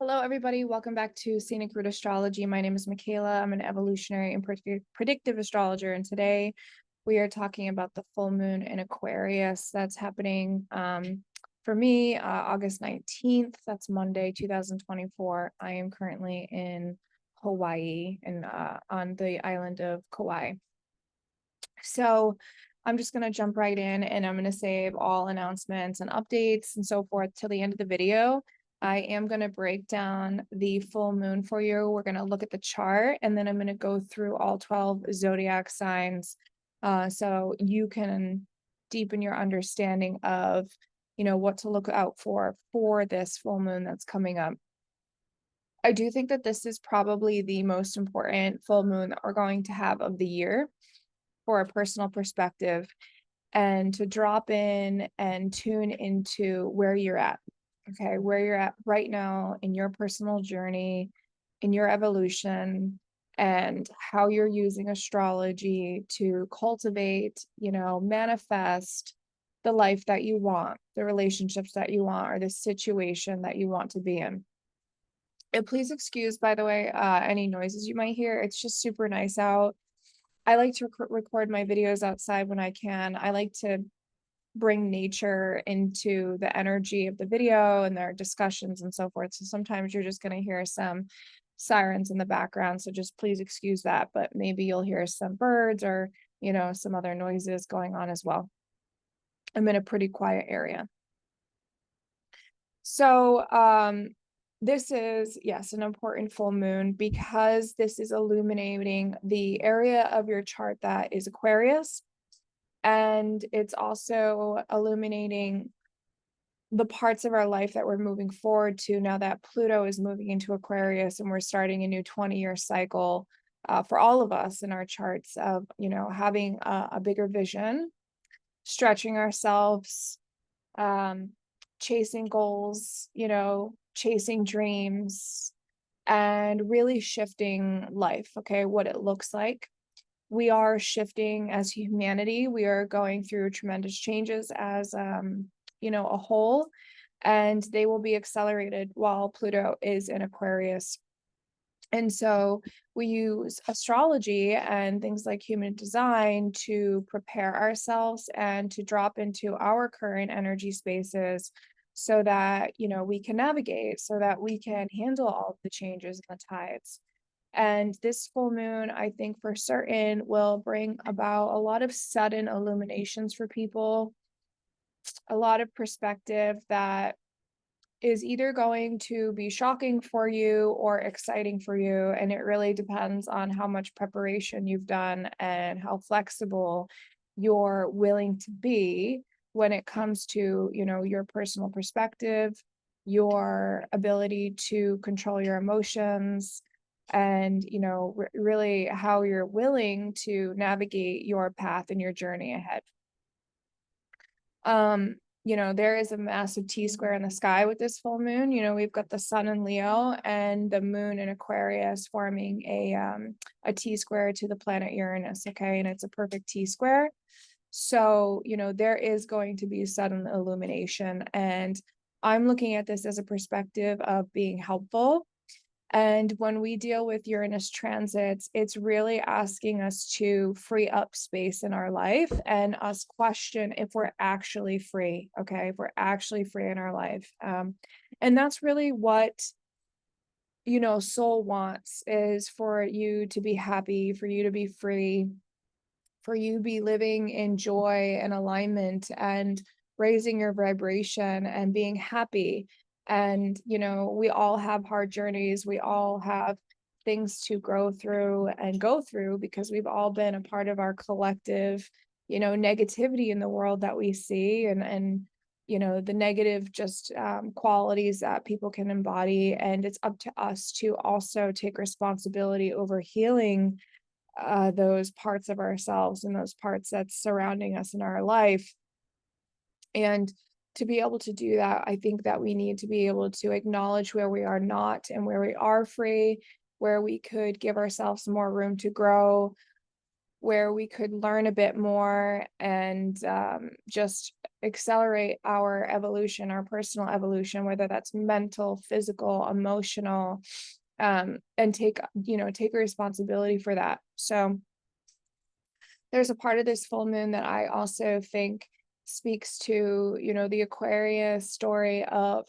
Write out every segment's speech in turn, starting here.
Hello, everybody. Welcome back to Scenic Root Astrology. My name is Makayla. I'm an evolutionary and predictive astrologer, and today we are talking about the full moon in Aquarius that's happening for me August 19th. That's Monday, 2024. I am currently in Hawaii and on the island of Kauai. So I'm just going to jump right in and I'm going to save all announcements and updates and so forth till the end of the video. I am going to break down the full moon for you. We're going to look at the chart and then I'm going to go through all 12 zodiac signs so you can deepen your understanding of, what to look out for this full moon that's coming up. I do think that this is probably the most important full moon that we're going to have of the year for a personal perspective and to drop in and tune into where you're at. Okay, where you're at right now in your personal journey, in your evolution, and how you're using astrology to cultivate, manifest the life that you want, the relationships that you want, or the situation that you want to be in. And please excuse, by the way, any noises you might hear. It's just super nice out. I like to record my videos outside when I can. I like to bring nature into the energy of the video and their discussions and so forth. So sometimes you're just going to hear some sirens in the background. So just please excuse that, but maybe you'll hear some birds or, some other noises going on as well. I'm in a pretty quiet area. So, this is, yes, an important full moon because this is illuminating the area of your chart that is Aquarius. And it's also illuminating the parts of our life that we're moving forward to now that Pluto is moving into Aquarius and we're starting a new 20-year cycle for all of us in our charts of, having a bigger vision, stretching ourselves, chasing goals, chasing dreams, and really shifting life, okay, what it looks like. We are shifting as humanity. We are going through tremendous changes as, a whole, and they will be accelerated while Pluto is in Aquarius. And so we use astrology and things like human design to prepare ourselves and to drop into our current energy spaces so that, we can navigate, so that we can handle all of the changes and the tides. And this full moon, I think for certain, will bring about a lot of sudden illuminations for people, a lot of perspective that is either going to be shocking for you or exciting for you. And it really depends on how much preparation you've done and how flexible you're willing to be when it comes to, your personal perspective, your ability to control your emotions, and, really how you're willing to navigate your path and your journey ahead. There is a massive T-square in the sky with this full moon. We've got the sun in Leo and the moon in Aquarius forming a T-square to the planet Uranus, okay? And it's a perfect T-square. So, there is going to be sudden illumination, and I'm looking at this as a perspective of being helpful. And when we deal with Uranus transits, it's really asking us to free up space in our life and us question if we're actually free, okay? If we're actually free in our life. And that's really what, soul wants, is for you to be happy, for you to be free, for you to be living in joy and alignment and raising your vibration and being happy. And, we all have hard journeys. We all have things to grow through and go through because we've all been a part of our collective, negativity in the world that we see and the negative just qualities that people can embody. And it's up to us to also take responsibility over healing those parts of ourselves and those parts that's surrounding us in our life. And to be able to do that, I think that we need to be able to acknowledge where we are not and where we are free, where we could give ourselves more room to grow, where we could learn a bit more and just accelerate our evolution, our personal evolution, whether that's mental, physical, emotional, and take responsibility for that. So there's a part of this full moon that I also think speaks to, the Aquarius story of,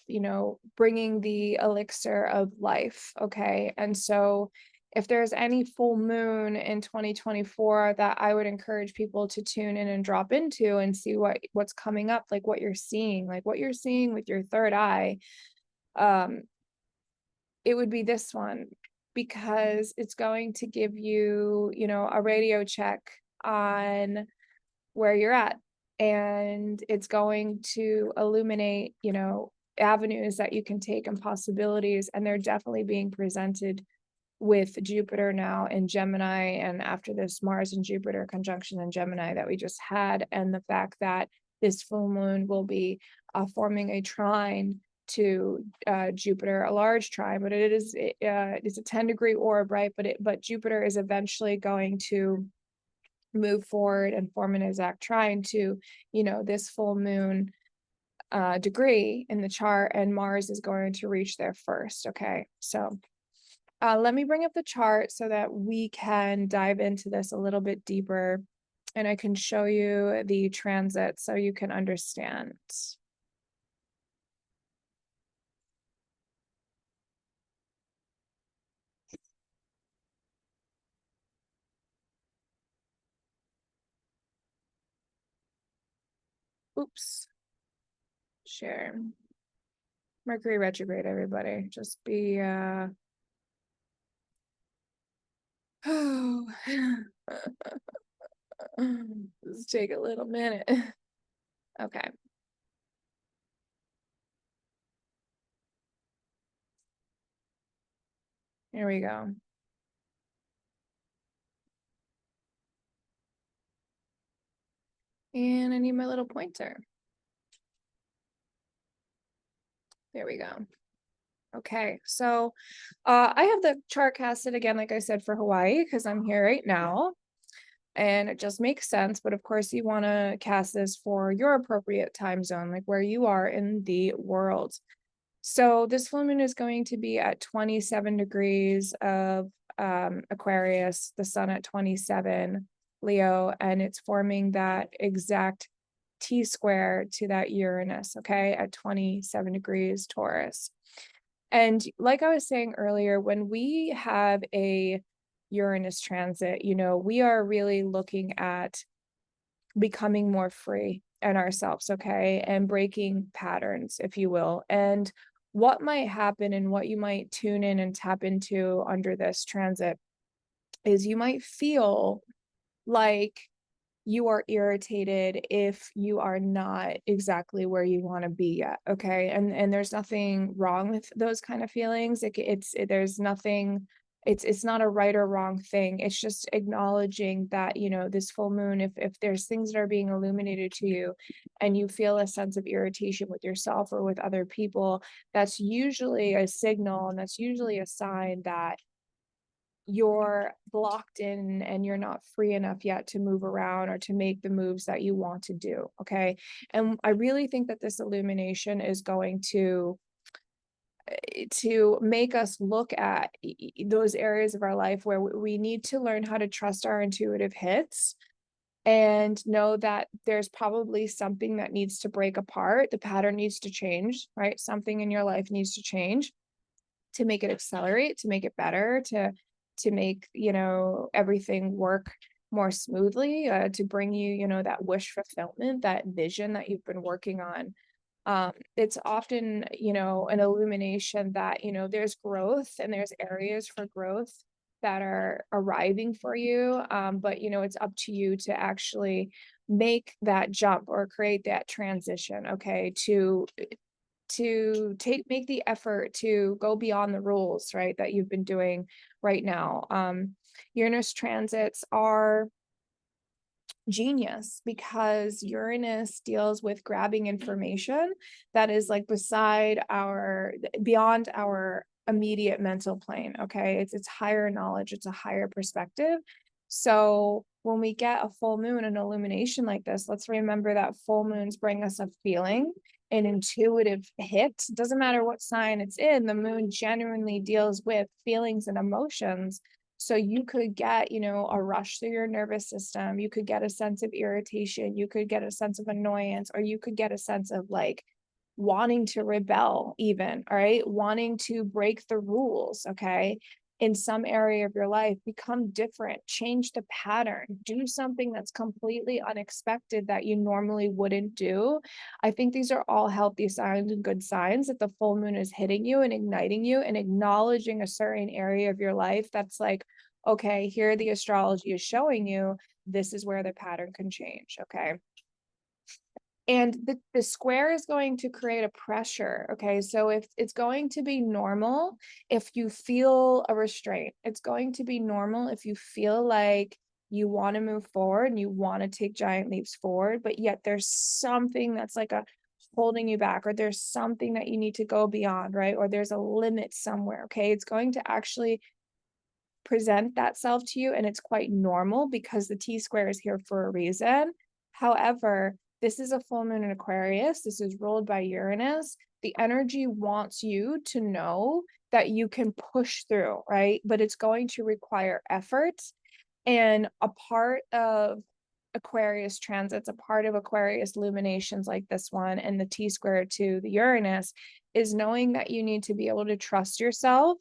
bringing the elixir of life. Okay. And so if there's any full moon in 2024 that I would encourage people to tune in and drop into and see what's coming up, like what you're seeing with your third eye, it would be this one, because it's going to give you, a radio check on where you're at. And it's going to illuminate, avenues that you can take and possibilities. And they're definitely being presented with Jupiter now in Gemini. And after this Mars and Jupiter conjunction in Gemini that we just had, and the fact that this full moon will be forming a trine to Jupiter, a large trine, but it's a 10-degree orb, right? But Jupiter is eventually going to move forward and form an exact trine to, this full moon degree in the chart, and Mars is going to reach there first. Okay, so let me bring up the chart so that we can dive into this a little bit deeper, and I can show you the transit so you can understand. Oops. Share. Mercury retrograde, everybody. Just be oh, let's take a little minute. Okay. Here we go. And I need my little pointer. There we go. Okay, so I have the chart casted again, like I said, for Hawaii, because I'm here right now. And it just makes sense. But of course, you want to cast this for your appropriate time zone, like where you are in the world. So this full moon is going to be at 27 degrees of Aquarius, the sun at 27 Leo, and it's forming that exact T-square to that Uranus, okay, at 27 degrees Taurus. And like I was saying earlier, when we have a Uranus transit, we are really looking at becoming more free in ourselves, okay, and breaking patterns, if you will. And what might happen and what you might tune in and tap into under this transit is you might feel like you are irritated if you are not exactly where you want to be yet. Okay. And there's nothing wrong with those kind of feelings. There's nothing, it's not a right or wrong thing. It's just acknowledging that, this full moon, if there's things that are being illuminated to you and you feel a sense of irritation with yourself or with other people, that's usually a signal, and that's usually a sign that you're blocked in and you're not free enough yet to move around or to make the moves that you want to do. Okay. And I really think that this illumination is going to make us look at those areas of our life where we need to learn how to trust our intuitive hits and know that there's probably something that needs to break apart. The pattern needs to change, right? Something in your life needs to change to make it accelerate, to make it better, to make, everything work more smoothly, to bring you, that wish fulfillment, that vision that you've been working on. It's often, an illumination that, there's growth and there's areas for growth that are arriving for you. But, it's up to you to actually make that jump or create that transition, okay, to make the effort to go beyond the rules, right, that you've been doing right now. Uranus transits are genius because Uranus deals with grabbing information that is like beyond our immediate mental plane. Okay, it's higher knowledge, it's a higher perspective. So when we get a full moon and illumination like this, let's remember that full moons bring us a feeling, an intuitive hit. Doesn't matter what sign it's in, the moon genuinely deals with feelings and emotions. So you could get, a rush through your nervous system. You could get a sense of irritation. You could get a sense of annoyance, or you could get a sense of like wanting to rebel even, all right? Wanting to break the rules, okay? In some area of your life, become different, change the pattern, do something that's completely unexpected that you normally wouldn't do. I think these are all healthy signs and good signs that the full moon is hitting you and igniting you and acknowledging a certain area of your life that's like, okay, here the astrology is showing you this is where the pattern can change, okay? And the square is going to create a pressure, okay? So if it's going to be normal, if you feel a restraint, it's going to be normal if you feel like you want to move forward and you want to take giant leaps forward, but yet there's something that's like a holding you back, or there's something that you need to go beyond, right? Or there's a limit somewhere, okay? It's going to actually present that self to you, and it's quite normal because the T square is here for a reason. However, this is a full moon in Aquarius. This is ruled by Uranus. The energy wants you to know that you can push through, right? But it's going to require effort. And a part of Aquarius transits, a part of Aquarius luminations like this one and the T square to the Uranus is knowing that you need to be able to trust yourself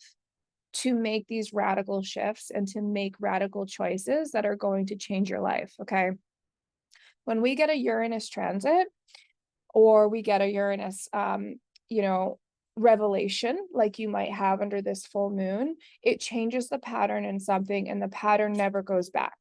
to make these radical shifts and to make radical choices that are going to change your life, okay? When we get a Uranus transit or we get a Uranus, revelation like you might have under this full moon, it changes the pattern in something and the pattern never goes back.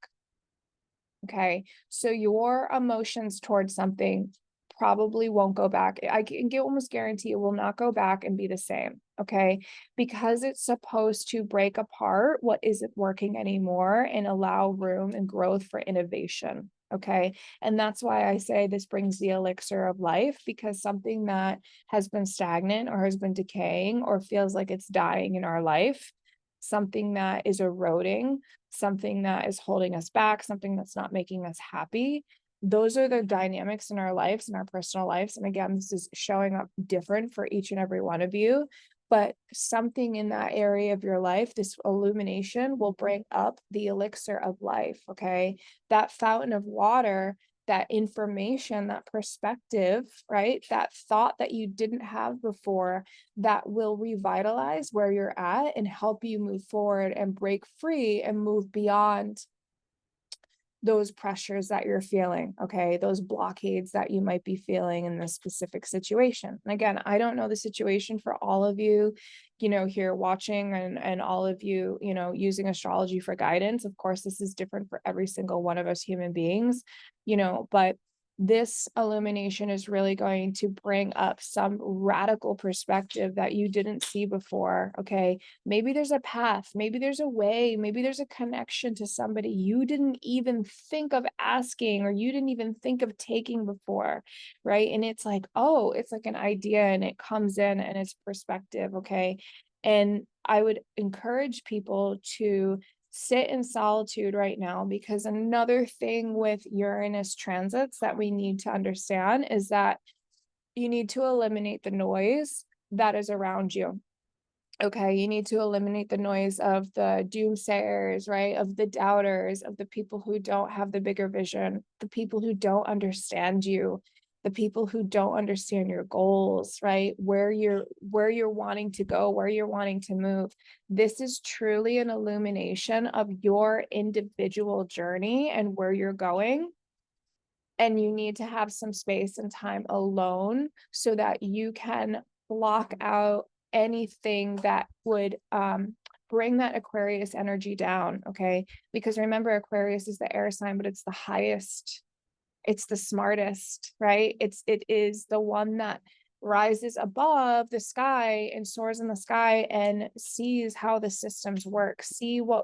Okay, so your emotions towards something probably won't go back. I can almost guarantee it will not go back and be the same. Okay, because it's supposed to break apart what isn't working anymore and allow room and growth for innovation. Okay, and that's why I say this brings the elixir of life, because something that has been stagnant or has been decaying or feels like it's dying in our life, something that is eroding, something that is holding us back, something that's not making us happy. Those are the dynamics in our lives, in our personal lives. And again, this is showing up different for each and every one of you. But something in that area of your life, this illumination will bring up the elixir of life. Okay. That fountain of water, that information, that perspective, right? That thought that you didn't have before, that will revitalize where you're at and help you move forward and break free and move beyond those pressures that you're feeling, okay? Those blockades that you might be feeling in this specific situation. And again, I don't know the situation for all of you, here watching and all of you, using astrology for guidance. Of course, this is different for every single one of us human beings, but this illumination is really going to bring up some radical perspective that you didn't see before, okay? Maybe there's a path, maybe there's a way, maybe there's a connection to somebody you didn't even think of asking or you didn't even think of taking before, right? And it's like, oh, it's like an idea and it comes in and it's perspective, okay? And I would encourage people to sit in solitude right now, because another thing with Uranus transits that we need to understand is that you need to eliminate the noise that is around you. Okay, you need to eliminate the noise of the doomsayers, right? Of the doubters, of the people who don't have the bigger vision, the people who don't understand you, the people who don't understand your goals, right? Where you're wanting to go, where you're wanting to move. This is truly an illumination of your individual journey and where you're going. And you need to have some space and time alone so that you can block out anything that would bring that Aquarius energy down, okay? Because remember, Aquarius is the air sign, but it's the highest, it's the smartest, right? It is the one that rises above the sky and soars in the sky and sees how the systems work, see what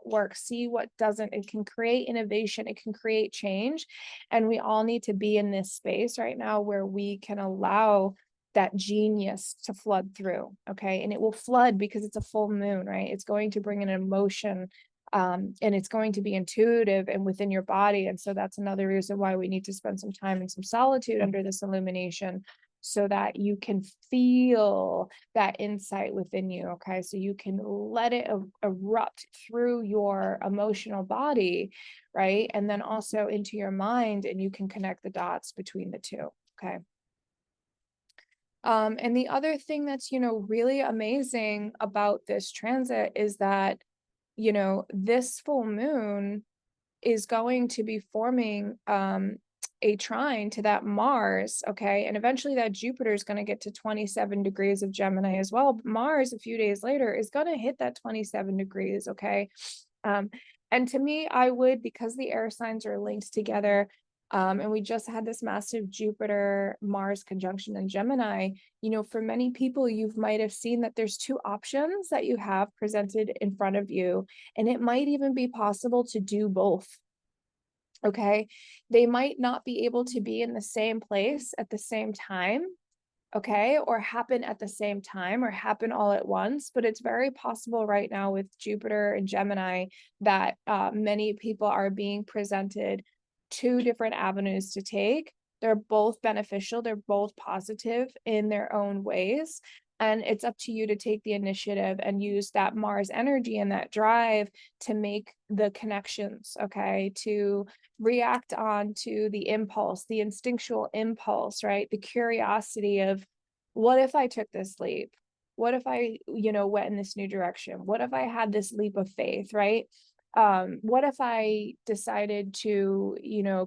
doesn't. It can create innovation, it can create change. And we all need to be in this space right now where we can allow that genius to flood through, okay? And it will flood because it's a full moon, right? It's going to bring an emotion And it's going to be intuitive and within your body. And so that's another reason why we need to spend some time in some solitude under this illumination, so that you can feel that insight within you. Okay. So you can let it erupt through your emotional body, right? And then also into your mind, and you can connect the dots between the two. Okay. And the other thing that's, really amazing about this transit is that, this full moon is going to be forming a trine to that Mars, okay? And eventually that Jupiter is going to get to 27 degrees of Gemini as well. But Mars, a few days later, is going to hit that 27 degrees, okay? Um, and to me, I would, because the air signs are linked together, and we just had this massive Jupiter Mars conjunction in Gemini, for many people, you might have seen that there's two options that you have presented in front of you, and it might even be possible to do both. Okay. They might not be able to be in the same place at the same time. Okay. Or happen at the same time, or happen all at once. But it's very possible right now with Jupiter and Gemini that many people are being presented two different avenues to take. They're both beneficial. They're both positive in their own ways. And it's up to you to take the initiative and use that Mars energy and that drive to make the connections, okay? To react on to the impulse, the instinctual impulse, right? The curiosity of, what if I took this leap? What if I, went in this new direction? What if I had this leap of faith, right? What if I decided to,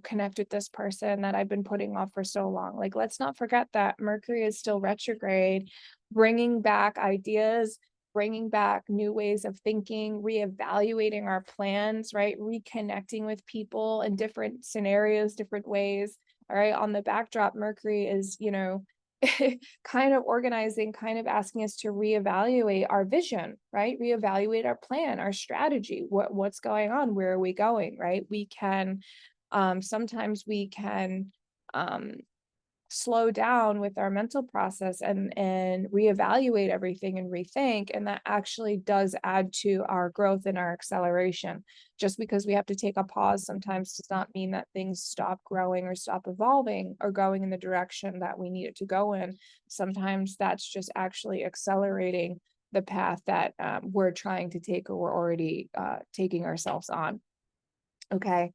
connect with this person that I've been putting off for so long? Like, let's not forget that Mercury is still retrograde, bringing back ideas, bringing back new ways of thinking, reevaluating our plans, right? Reconnecting with people in different scenarios, different ways. All right. On the backdrop, Mercury is, kind of organizing, kind of asking us to reevaluate our vision, right? Reevaluate our plan, our strategy, what's going on, where are we going, right? We can, sometimes we can, slow down with our mental process and reevaluate everything and rethink, and that actually does add to our growth and our acceleration. Just because we have to take a pause sometimes does not mean that things stop growing or stop evolving or going in the direction that we need it to go in. Sometimes that's just actually accelerating the path that we're trying to take, or we're already taking ourselves on. Okay.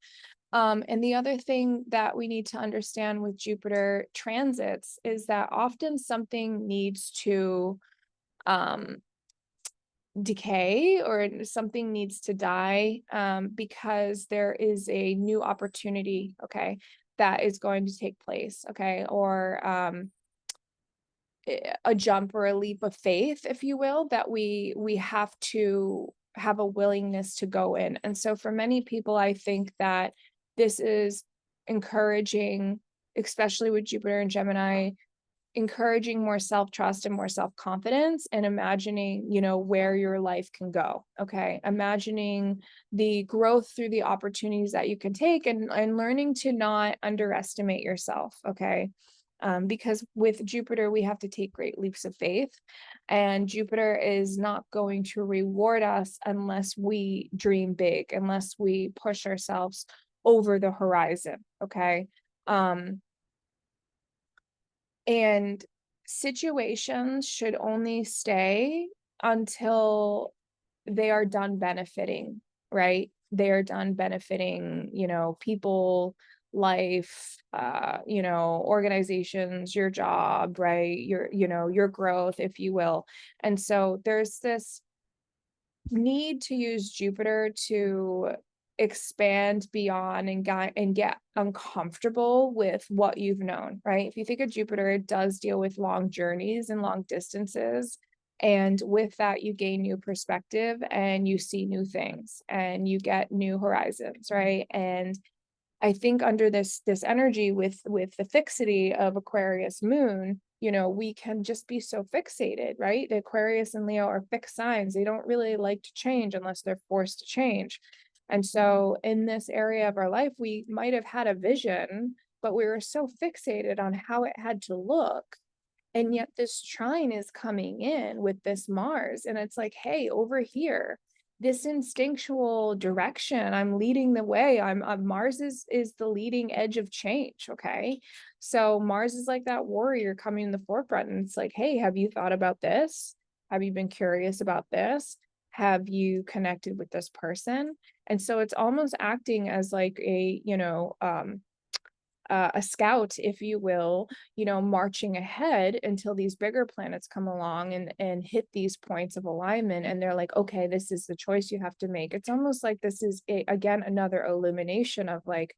And the other thing that we need to understand with Jupiter transits is that often something needs to decay, or something needs to die, because there is a new opportunity, okay, that is going to take place, okay, or a jump or a leap of faith, if you will, that we have to have a willingness to go in. And so for many people, I think that this is encouraging, especially with Jupiter and Gemini, encouraging more self-trust and more self-confidence, and imagining, where your life can go. Okay. Imagining the growth through the opportunities that you can take, and learning to not underestimate yourself. Okay. Because with Jupiter, we have to take great leaps of faith, and Jupiter is not going to reward us unless we dream big, unless we push ourselves over the horizon. Okay. And situations should only stay until they are done benefiting, right? They are done benefiting, people, life, organizations, your job, right? Your growth, if you will. And so there's this need to use Jupiter to expand beyond and get uncomfortable with what you've known, right? If you think of Jupiter, it does deal with long journeys and long distances. And with that, you gain new perspective, and you see new things, and you get new horizons, right? And I think under this energy with the fixity of Aquarius moon, we can just be so fixated, right? The Aquarius and Leo are fixed signs. They don't really like to change unless they're forced to change. And so in this area of our life, we might have had a vision, but we were so fixated on how it had to look. And yet this trine is coming in with this Mars, and it's like, hey, over here, this instinctual direction. I'm leading the way. Mars is the leading edge of change. Okay. So Mars is like that warrior coming in the forefront. And it's like, hey, have you thought about this? Have you been curious about this? Have you connected with this person? And so it's almost acting as like a, a scout, if you will, marching ahead until these bigger planets come along and hit these points of alignment. And they're like, okay, this is the choice you have to make. It's almost like this is again, another illumination of like,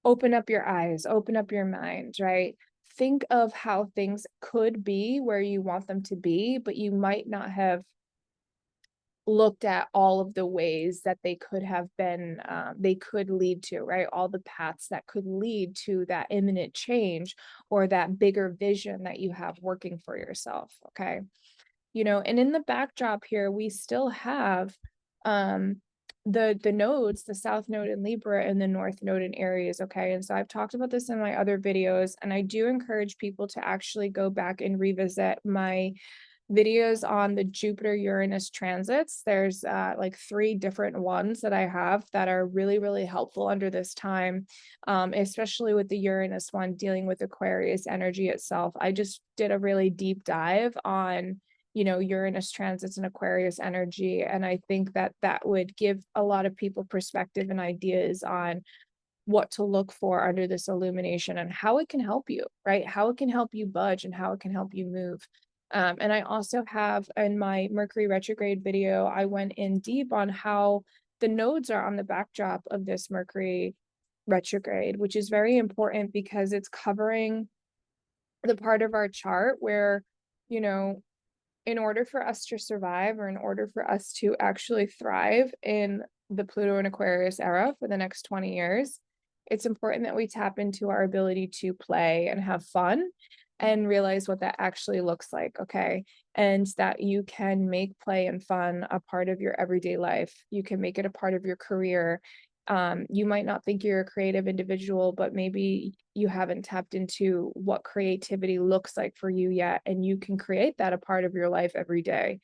open up your eyes, open up your mind, right? Think of how things could be where you want them to be, but you might not have looked at all of the ways that they could have been, they could lead to, right? All the paths that could lead to that imminent change or that bigger vision that you have working for yourself. Okay. And in the backdrop here, we still have the nodes, the South Node in Libra and the North Node in Aries. Okay. And so I've talked about this in my other videos, and I do encourage people to actually go back and revisit my videos on the Jupiter Uranus transits. There's like 3 different ones that I have that are really, really helpful under this time, especially with the Uranus one dealing with Aquarius energy itself. I just did a really deep dive on Uranus transits and Aquarius energy, and I think that that would give a lot of people perspective and ideas on what to look for under this illumination and how it can help you, right? How it can help you budge and how it can help you move. And I also have in my Mercury retrograde video, I went in deep on how the nodes are on the backdrop of this Mercury retrograde, which is very important because it's covering the part of our chart where, you know, in order for us to survive or in order for us to actually thrive in the Pluto and Aquarius era for the next 20 years, it's important that we tap into our ability to play and have fun and realize what that actually looks like. Okay. And that you can make play and fun a part of your everyday life. You can make it a part of your career. You might not think you're a creative individual, but maybe you haven't tapped into what creativity looks like for you yet, and you can create that a part of your life every day.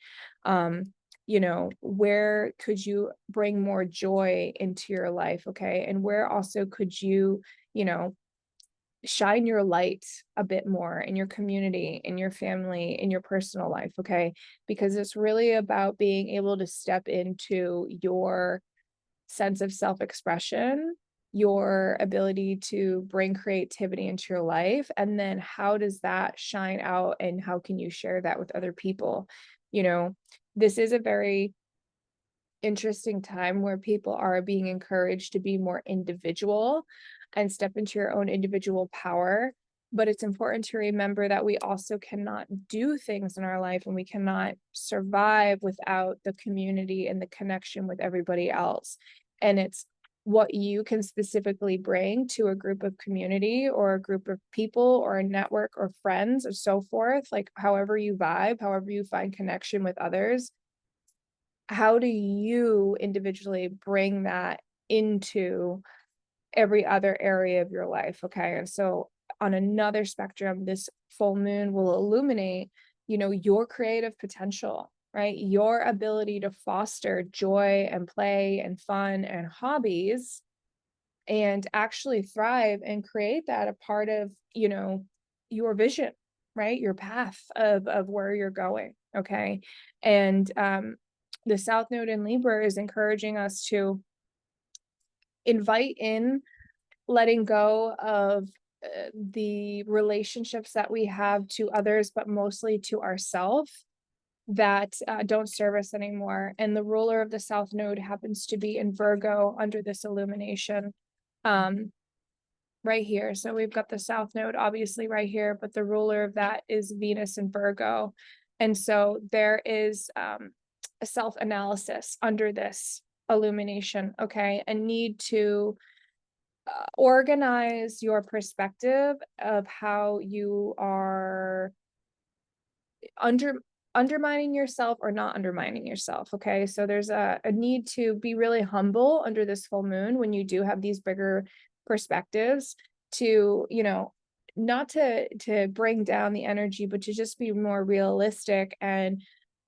Where could you bring more joy into your life? Okay. And where also could you, shine your light a bit more in your community, in your family, in your personal life. Okay. Because it's really about being able to step into your sense of self-expression, your ability to bring creativity into your life, and then how does that shine out and how can you share that with other people? This is a very interesting time where people are being encouraged to be more individual and step into your own individual power. But it's important to remember that we also cannot do things in our life and we cannot survive without the community and the connection with everybody else. And it's what you can specifically bring to a group of community or a group of people or a network or friends or so forth, like however you vibe, however you find connection with others. How do you individually bring that into every other area of your life? Okay. And so on another spectrum, this full moon will illuminate, your creative potential, right? Your ability to foster joy and play and fun and hobbies and actually thrive and create that a part of, your vision, right? Your path of where you're going. Okay. And the South Node in Libra is encouraging us to invite in letting go of the relationships that we have to others, but mostly to ourselves, that don't serve us anymore. And the ruler of the South Node happens to be in Virgo under this illumination right here. So we've got the South Node obviously right here, but the ruler of that is Venus in Virgo. And so there is a self-analysis under this illumination, okay? A need to organize your perspective of how you are undermining yourself or not undermining yourself. Okay. So there's a need to be really humble under this full moon when you do have these bigger perspectives to, not to bring down the energy, but to just be more realistic and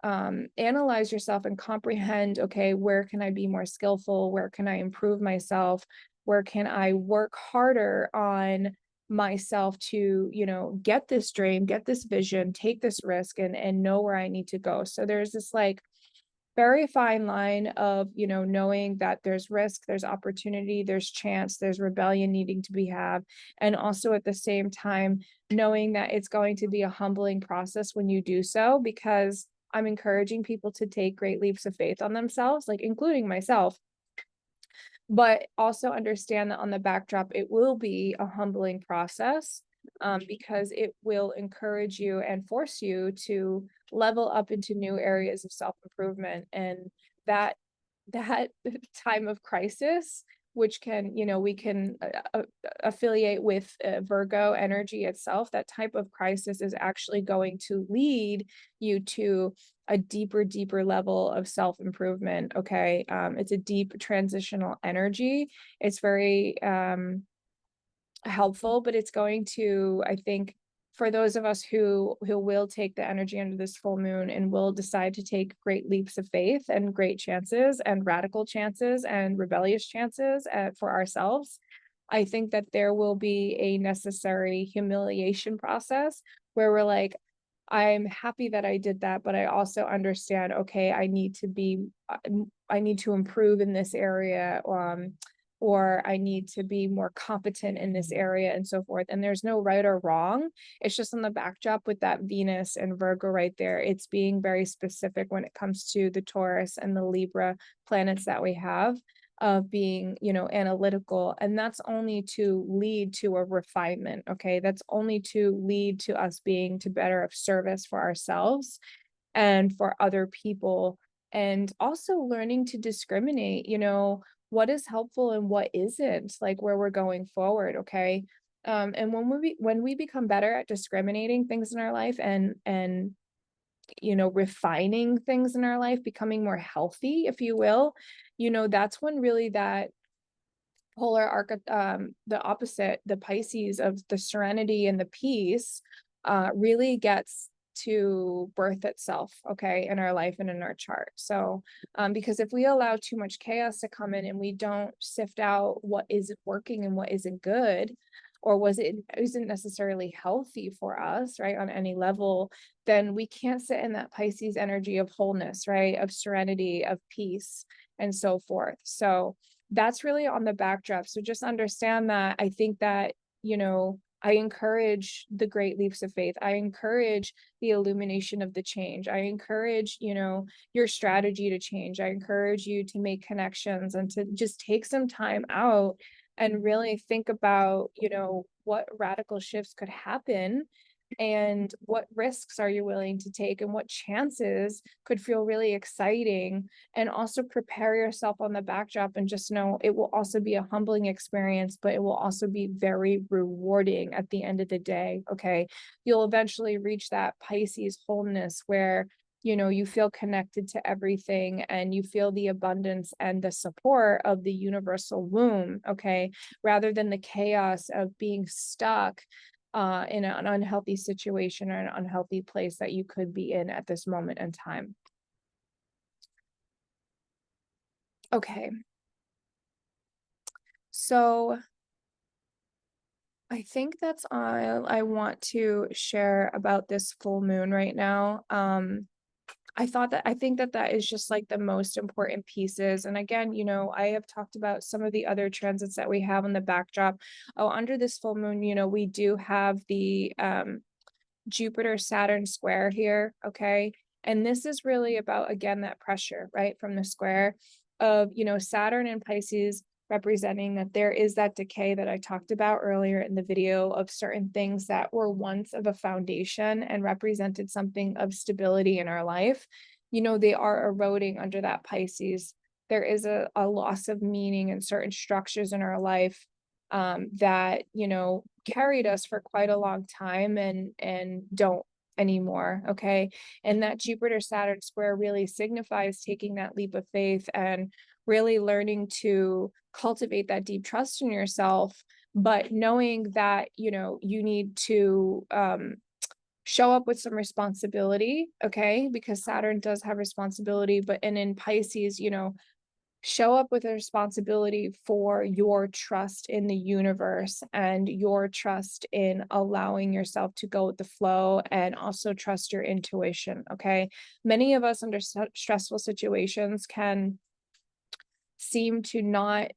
analyze yourself and comprehend, okay, where can I be more skillful? Where can I improve myself? Where can I work harder on myself to, get this dream, get this vision, take this risk, and know where I need to go. So there's this like very fine line of, knowing that there's risk, there's opportunity, there's chance, there's rebellion needing to be had. And also at the same time, knowing that it's going to be a humbling process when you do so, because I'm encouraging people to take great leaps of faith on themselves, like including myself, but also understand that on the backdrop, it will be a humbling process, because it will encourage you and force you to level up into new areas of self-improvement. And that that time of crisis, which can, we can affiliate with Virgo energy itself, that type of crisis is actually going to lead you to a deeper level of self-improvement. Okay. It's a deep transitional energy. It's very helpful, but it's going to, I think, for those of us who will take the energy under this full moon and will decide to take great leaps of faith and great chances and radical chances and rebellious chances for ourselves, I think that there will be a necessary humiliation process where we're like, I'm happy that I did that, but I also understand, okay, I need to improve in this area, or I need to be more competent in this area and so forth. And there's no right or wrong. It's just on the backdrop with that Venus and Virgo right there. It's being very specific when it comes to the Taurus and the Libra planets that we have, of being, analytical. And that's only to lead to a refinement. Okay. That's only to lead to us being to better of service for ourselves and for other people. And also learning to discriminate, what is helpful and what isn't, like where we're going forward. Okay. And when we become better at discriminating things in our life and refining things in our life, becoming more healthy, if you will, that's when really that the opposite, the Pisces of the serenity and the peace, really gets to birth itself, okay, in our life and in our chart. So, because if we allow too much chaos to come in and we don't sift out what isn't working and what isn't good, or isn't necessarily healthy for us, right, on any level, then we can't sit in that Pisces energy of wholeness, right, of serenity, of peace, and so forth. So that's really on the backdrop. So just understand that. I think that, I encourage the great leaps of faith. I encourage the illumination of the change. I encourage, your strategy to change. I encourage you to make connections and to just take some time out and really think about, what radical shifts could happen and what risks are you willing to take and what chances could feel really exciting, and also prepare yourself on the backdrop and just know it will also be a humbling experience, but it will also be very rewarding at the end of the day. Okay. You'll eventually reach that Pisces wholeness where you feel connected to everything and you feel the abundance and the support of the universal womb, okay, rather than the chaos of being stuck in an unhealthy situation or an unhealthy place that you could be in at this moment in time. Okay. So I think that's all I want to share about this full moon right now. I think that is just like the most important pieces. And again, I have talked about some of the other transits that we have on the backdrop. Oh, under this full moon, we do have the Jupiter Saturn square here. Okay. And this is really about, again, that pressure, right, from the square of, Saturn and Pisces representing that there is that decay that I talked about earlier in the video of certain things that were once of a foundation and represented something of stability in our life. They are eroding under that Pisces. There is a loss of meaning in certain structures in our life that carried us for quite a long time and don't anymore. Okay. And that Jupiter Saturn square really signifies taking that leap of faith and really learning to cultivate that deep trust in yourself, but knowing that you need to show up with some responsibility, okay? Because Saturn does have responsibility, but and in Pisces, you know, show up with a responsibility for your trust in the universe and your trust in allowing yourself to go with the flow, and also trust your intuition, okay? Many of us under stressful situations can seem to not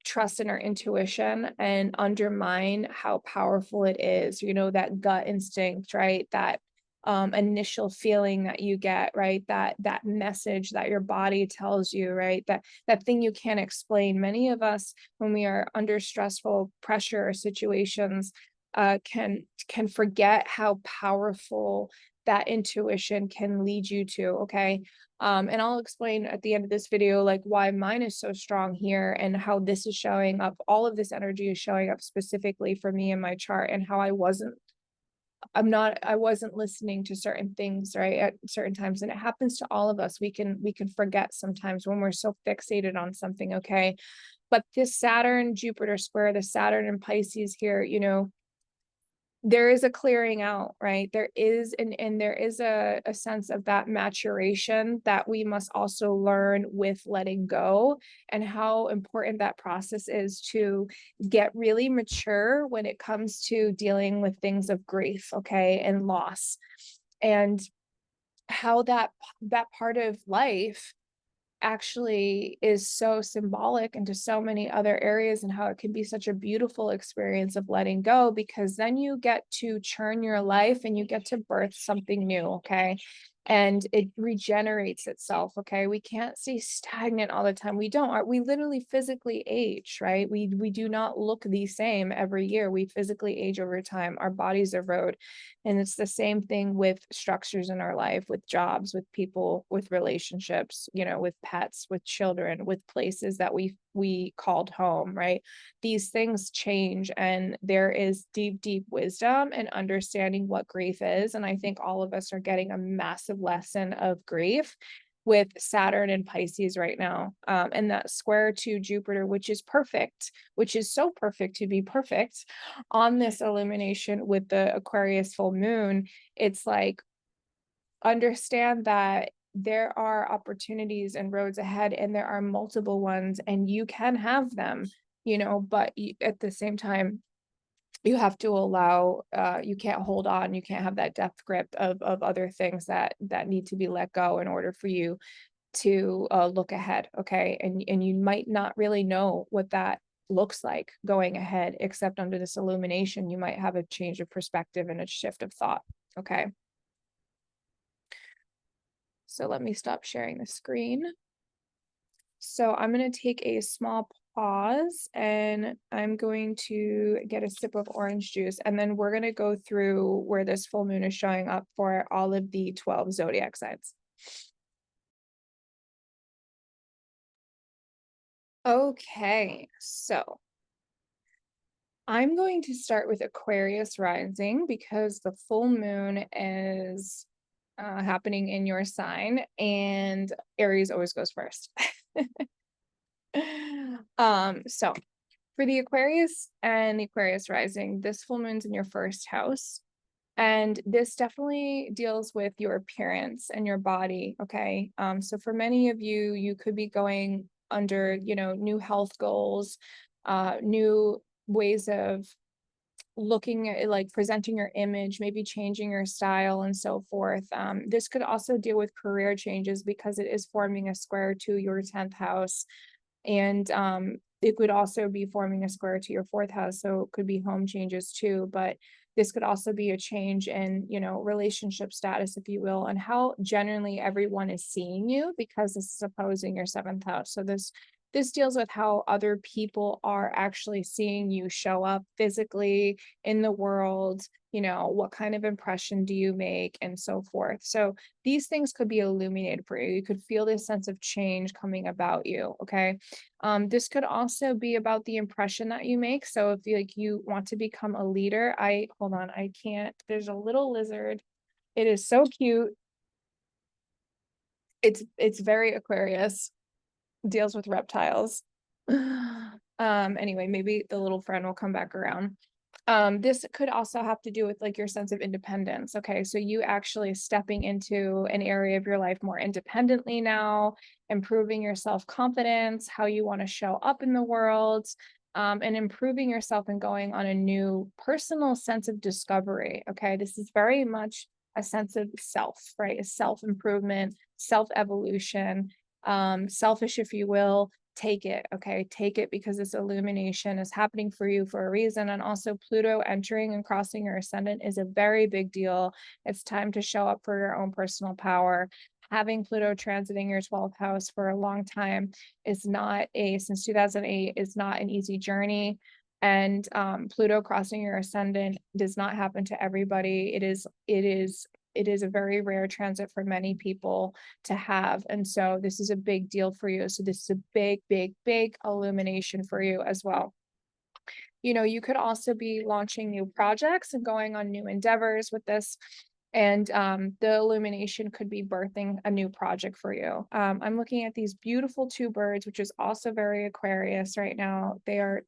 trust in our intuition and undermine how powerful it is, you know, that gut instinct, right? That initial feeling that you get, right? That message that your body tells you, right? That thing you can't explain. Many of us, when we are under stressful pressure or situations, can forget how powerful that intuition can lead you to, okay? And I'll explain at the end of this video, like why mine is so strong here and how this is showing up. All of this energy is showing up specifically for me in my chart, and how I wasn't listening to certain things, right, at certain times. And it happens to all of us. We can forget sometimes when we're so fixated on something, okay? But this Saturn Jupiter square, the Saturn in Pisces here, you know, there is a clearing out, right? There is, and there is a sense of that maturation that we must also learn with letting go, and how important that process is to get really mature when it comes to dealing with things of grief, okay, and loss, and how that part of life actually is so symbolic into so many other areas, and how it can be such a beautiful experience of letting go, because then you get to churn your life and you get to birth something new, okay? And it regenerates itself, okay? We can't stay stagnant all the time. We don't. We literally physically age, right? We do not look the same every year. We physically age over time. Our bodies erode. And it's the same thing with structures in our life, with jobs, with people, with relationships, you know, with pets, with children, with places that we called home, right? These things change, and there is deep, deep wisdom and understanding what grief is. And I think all of us are getting a massive lesson of grief with Saturn and Pisces right now. And that square to Jupiter, which is perfect, which is so perfect to be perfect on this illumination with the Aquarius full moon. It's like, understand that there are opportunities and roads ahead, and there are multiple ones, and you can have them, you know, but at the same time, you have to allow, you can't hold on, you can't have that death grip of other things that need to be let go in order for you to look ahead, okay? And you might not really know what that looks like going ahead, except under this illumination, you might have a change of perspective and a shift of thought, okay? So let me stop sharing the screen. So I'm going to take a small pause, and I'm going to get a sip of orange juice, and then we're going to go through where this full moon is showing up for all of the 12 zodiac signs. Okay, so I'm going to start with Aquarius rising, because the full moon is happening in your sign, and Aries always goes first. So for the Aquarius and the Aquarius rising, this full moon's in your first house. And this definitely deals with your appearance and your body, okay? So for many of you, you could be going under, you know, new health goals, new ways of looking at, like, presenting your image, maybe changing your style and so forth. This could also deal with career changes, because it is forming a square to your 10th house. And it could also be forming a square to your 4th house, so it could be home changes too. But this could also be a change in, you know, relationship status, if you will, and how generally everyone is seeing you, because this is opposing your 7th house. So this deals with how other people are actually seeing you show up physically in the world, you know, what kind of impression do you make, and so forth. So these things could be illuminated for you. You could feel this sense of change coming about you, okay? This could also be about the impression that you make. So if you want to become a leader, hold on, I can't, there's a little lizard. It is so cute. It's very Aquarius, deals with reptiles. Anyway, maybe the little friend will come back around. This could also have to do with like your sense of independence. Okay. So you actually stepping into an area of your life more independently now, improving your self-confidence, how you want to show up in the world, and improving yourself and going on a new personal sense of discovery. Okay. This is very much a sense of self, right? A self-improvement, self-evolution, selfish, if you will. Take it. Okay. Take it, because this illumination is happening for you for a reason. And also, Pluto entering and crossing your ascendant is a very big deal. It's time to show up for your own personal power. Having Pluto transiting your 12th house for a long time is not since 2008, is not an easy journey. And Pluto crossing your ascendant does not happen to everybody. It is a very rare transit for many people to have. And so this is a big deal for you. So this is a big, big, big illumination for you as well. You could also be launching new projects and going on new endeavors with this. And the illumination could be birthing a new project for you. I'm looking at these beautiful two birds, which is also very Aquarius right now. They are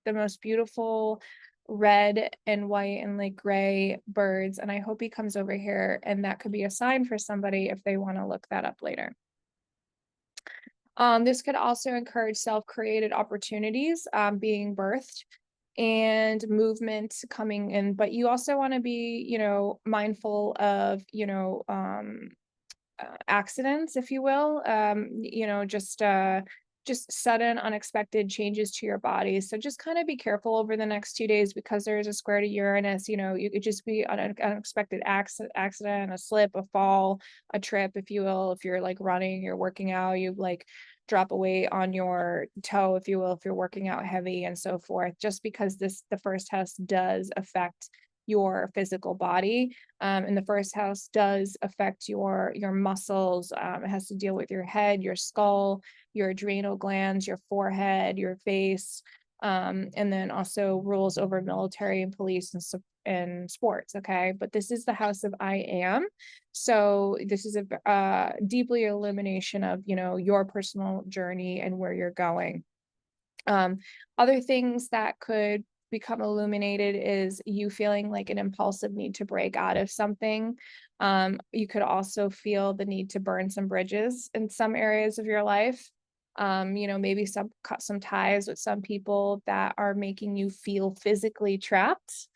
the most beautiful red and white and like gray birds. And I hope he comes over here, and that could be a sign for somebody if they want to look that up later. This could also encourage self-created opportunities being birthed and movement coming in, but you also want to be, mindful of, accidents, if you will, just sudden unexpected changes to your body. So just kind of be careful over the next 2 days, because there's a square to Uranus. You could just be an unexpected accident, a slip, a fall, a trip, if you will. If you're like running, you're working out, you like drop a weight on your toe, if you will, if you're working out heavy and so forth, just because the first house does affect your physical body. And the first house does affect your muscles. It has to deal with your head, your skull, your adrenal glands, your forehead, your face, and then also rules over military and police and sports. Okay, but this is the house of I am. So this is a deeply illumination of your personal journey and where you're going. Other things that could become illuminated is you feeling like an impulsive need to break out of something. You could also feel the need to burn some bridges in some areas of your life. Maybe cut some ties with some people that are making you feel physically trapped.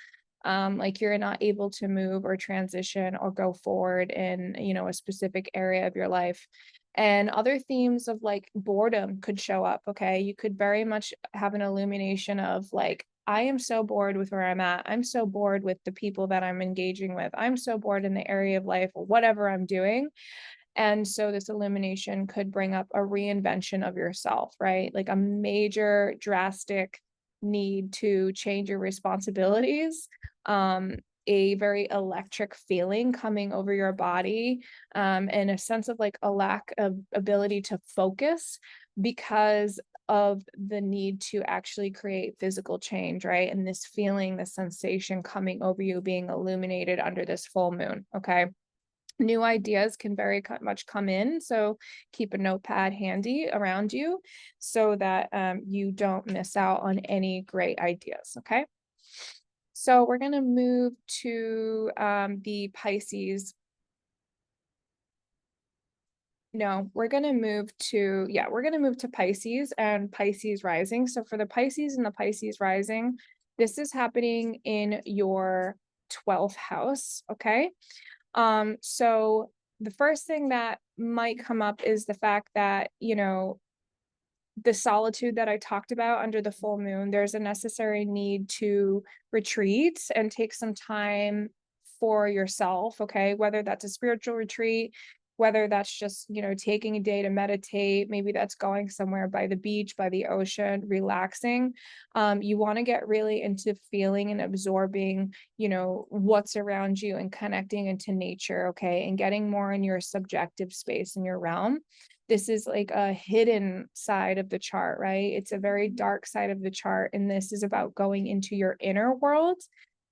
Like you're not able to move or transition or go forward in, a specific area of your life. And other themes of like boredom could show up. Okay. You could very much have an illumination of like, I am so bored with where I'm at. I'm so bored with the people that I'm engaging with. I'm so bored in the area of life or whatever I'm doing. And so this illumination could bring up a reinvention of yourself, right? Like a major drastic need to change your responsibilities, a very electric feeling coming over your body, and a sense of like a lack of ability to focus because of the need to actually create physical change, right? And this feeling, the sensation coming over you being illuminated under this full moon. Okay. New ideas can very much come in. So keep a notepad handy around you so that you don't miss out on any great ideas. Okay. So we're going to move to the Pisces. No, we're going to move to Pisces and Pisces rising. So for the Pisces and the Pisces rising, this is happening in your 12th house. Okay. So the first thing that might come up is the fact that, the solitude that I talked about under the full moon, there's a necessary need to retreat and take some time for yourself. Okay. Whether that's a spiritual retreat, whether that's just, taking a day to meditate, maybe that's going somewhere by the beach, by the ocean, relaxing. You want to get really into feeling and absorbing, what's around you and connecting into nature. Okay. And getting more in your subjective space in your realm. This is like a hidden side of the chart, right? It's a very dark side of the chart. And this is about going into your inner world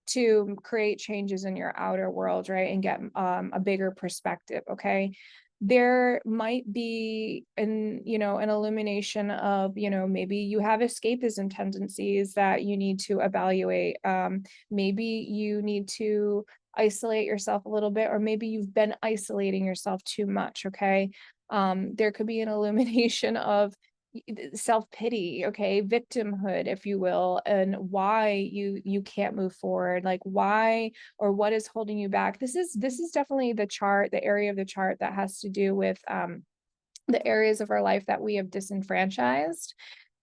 to create changes in your outer world, right? And get a bigger perspective. Okay. there might be an illumination of, maybe you have escapism tendencies that you need to evaluate. Maybe you need to isolate yourself a little bit, or maybe you've been isolating yourself too much. Okay. There could be an illumination of self-pity, okay, victimhood, if you will, and why you can't move forward, like why or what is holding you back. This is definitely the area of the chart that has to do with the areas of our life that we have disenfranchised,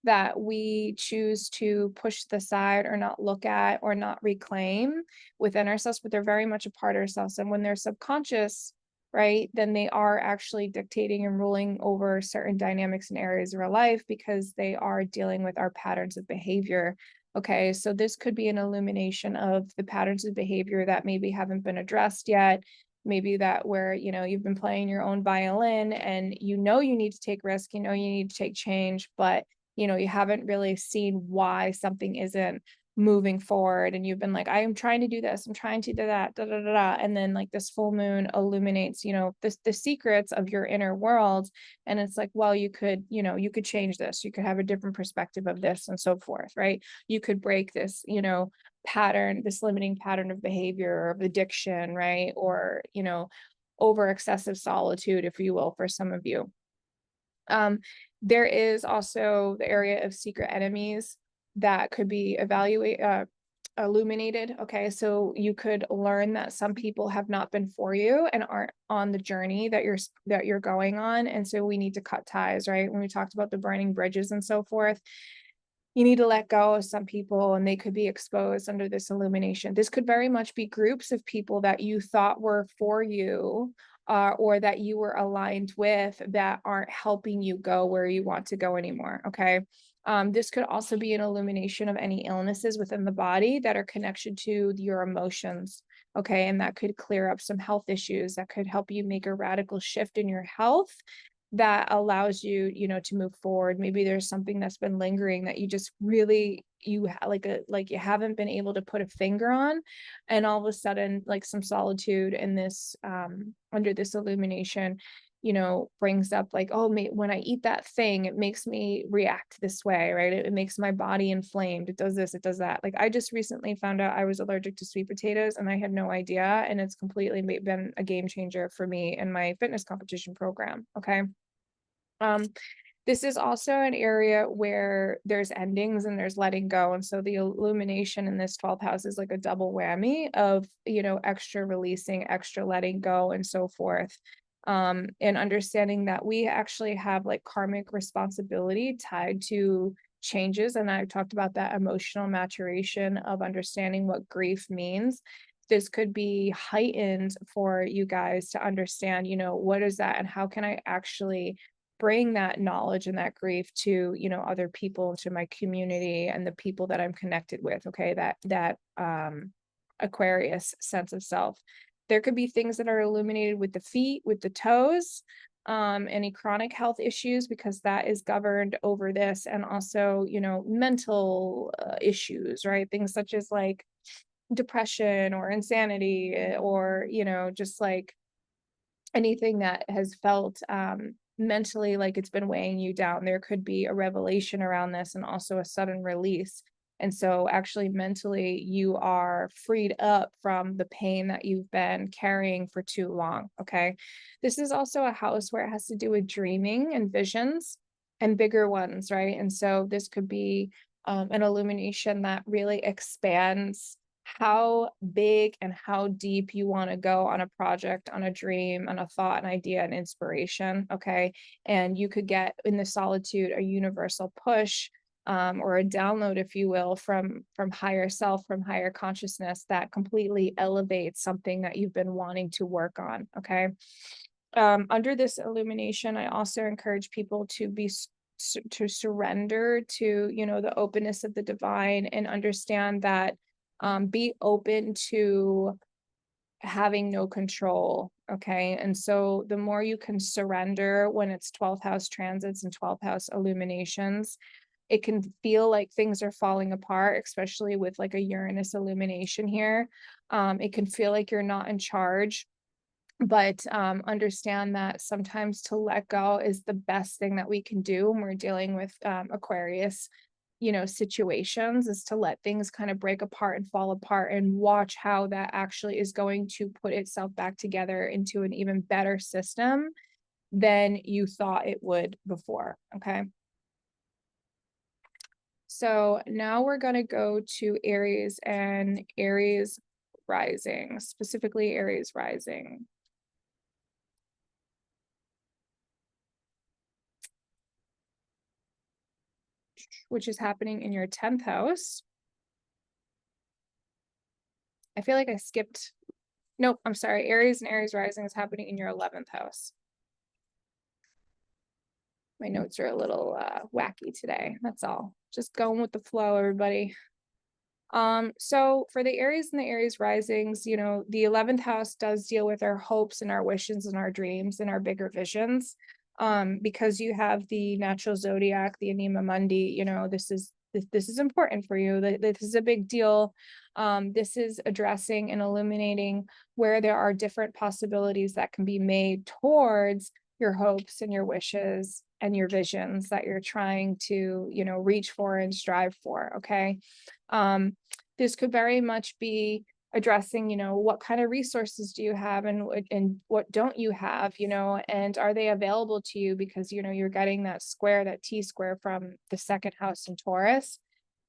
that we choose to push to the side or not look at or not reclaim within ourselves, but they're very much a part of ourselves. And when they're subconscious, right, then they are actually dictating and ruling over certain dynamics and areas of our life because they are dealing with our patterns of behavior. Okay, so this could be an illumination of the patterns of behavior that maybe haven't been addressed yet. Maybe that where, you've been playing your own violin and you need to take risk, you need to take change, but you haven't really seen why something isn't moving forward. And you've been like, I am trying to do this, I'm trying to do that, da da da da. And then like this full moon illuminates, the secrets of your inner world. And it's like, well, you could change this, you could have a different perspective of this and so forth, right? You could break this, pattern, this limiting pattern of behavior, of addiction, right? Or, over excessive solitude, if you will, for some of you. There is also the area of secret enemies that could be illuminated. Okay, so you could learn that some people have not been for you and aren't on the journey that you're going on, and so we need to cut ties, right? When we talked about the burning bridges and so forth, you need to let go of some people and they could be exposed under this illumination. This could very much be groups of people that you thought were for you, or that you were aligned with, that aren't helping you go where you want to go anymore. Okay. This could also be an illumination of any illnesses within the body that are connected to your emotions. Okay. And that could clear up some health issues, that could help you make a radical shift in your health that allows you, to move forward. Maybe there's something that's been lingering that you just really, like you haven't been able to put a finger on. And all of a sudden, like some solitude in this, under this illumination, brings up like, oh, when I eat that thing, it makes me react this way, right? It makes my body inflamed. It does this, it does that. Like I just recently found out I was allergic to sweet potatoes and I had no idea. And it's completely been a game changer for me in my fitness competition program. Okay. Um, this is also an area where there's endings and there's letting go. And so the illumination in this 12th house is like a double whammy of, extra releasing, extra letting go, and so forth. And understanding that we actually have like karmic responsibility tied to changes. And I've talked about that emotional maturation of understanding what grief means. This could be heightened for you guys to understand, what is that and how can I actually bring that knowledge and that grief to, other people, to my community and the people that I'm connected with. Okay. That Aquarius sense of self. There could be things that are illuminated with the feet, with the toes, any chronic health issues, because that is governed over this. And also, mental issues, right? Things such as like depression or insanity, or, just like anything that has felt mentally like it's been weighing you down. There could be a revelation around this and also a sudden release. And so actually mentally you are freed up from the pain that you've been carrying for too long. Okay. This is also a house where it has to do with dreaming and visions and bigger ones, right? And so this could be an illumination that really expands how big and how deep you want to go on a project, on a dream, on a thought, an idea, an inspiration. Okay. And you could get in the solitude a universal push, or a download, if you will, from higher self, from higher consciousness, that completely elevates something that you've been wanting to work on. Okay. Under this illumination, I also encourage people to to surrender to, the openness of the divine, and understand that, be open to having no control. Okay. And so the more you can surrender when it's 12th house transits and 12th house illuminations, it can feel like things are falling apart, especially with like a Uranus illumination here. It can feel like you're not in charge But understand that sometimes to let go is the best thing that we can do when we're dealing with Aquarius, situations, is to let things kind of break apart and fall apart and watch how that actually is going to put itself back together into an even better system than you thought it would before. Okay. So now we're going to go to Aries and Aries rising, specifically Aries rising. Which is happening in your 10th house. I feel like I skipped. Nope, I'm sorry. Aries and Aries rising is happening in your 11th house. My notes are a little wacky today. That's all. Just going with the flow, everybody. So for the Aries and the Aries risings, the 11th house does deal with our hopes and our wishes and our dreams and our bigger visions. Because you have the natural zodiac, the Anima Mundi, this is important for you. This is a big deal. This is addressing and illuminating where there are different possibilities that can be made towards your hopes and your wishes and your visions that you're trying to, reach for and strive for. Okay. This could very much be addressing, what kind of resources do you have and what don't you have, and are they available to you, because, you're getting that square, that T-square from the second house in Taurus.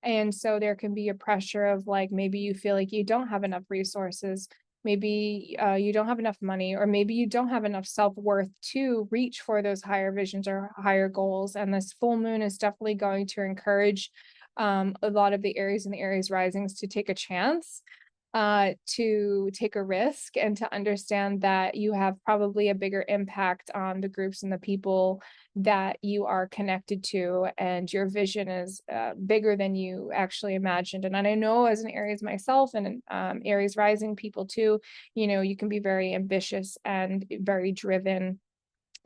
And so there can be a pressure of like, maybe you feel like you don't have enough resources, maybe you don't have enough money, or maybe you don't have enough self-worth to reach for those higher visions or higher goals. And this full moon is definitely going to encourage a lot of the Aries and the Aries risings to take a chance, to take a risk, and to understand that you have probably a bigger impact on the groups and the people that you are connected to, and your vision is bigger than you actually imagined. And I know, as an Aries myself and Aries rising people too, you can be very ambitious and very driven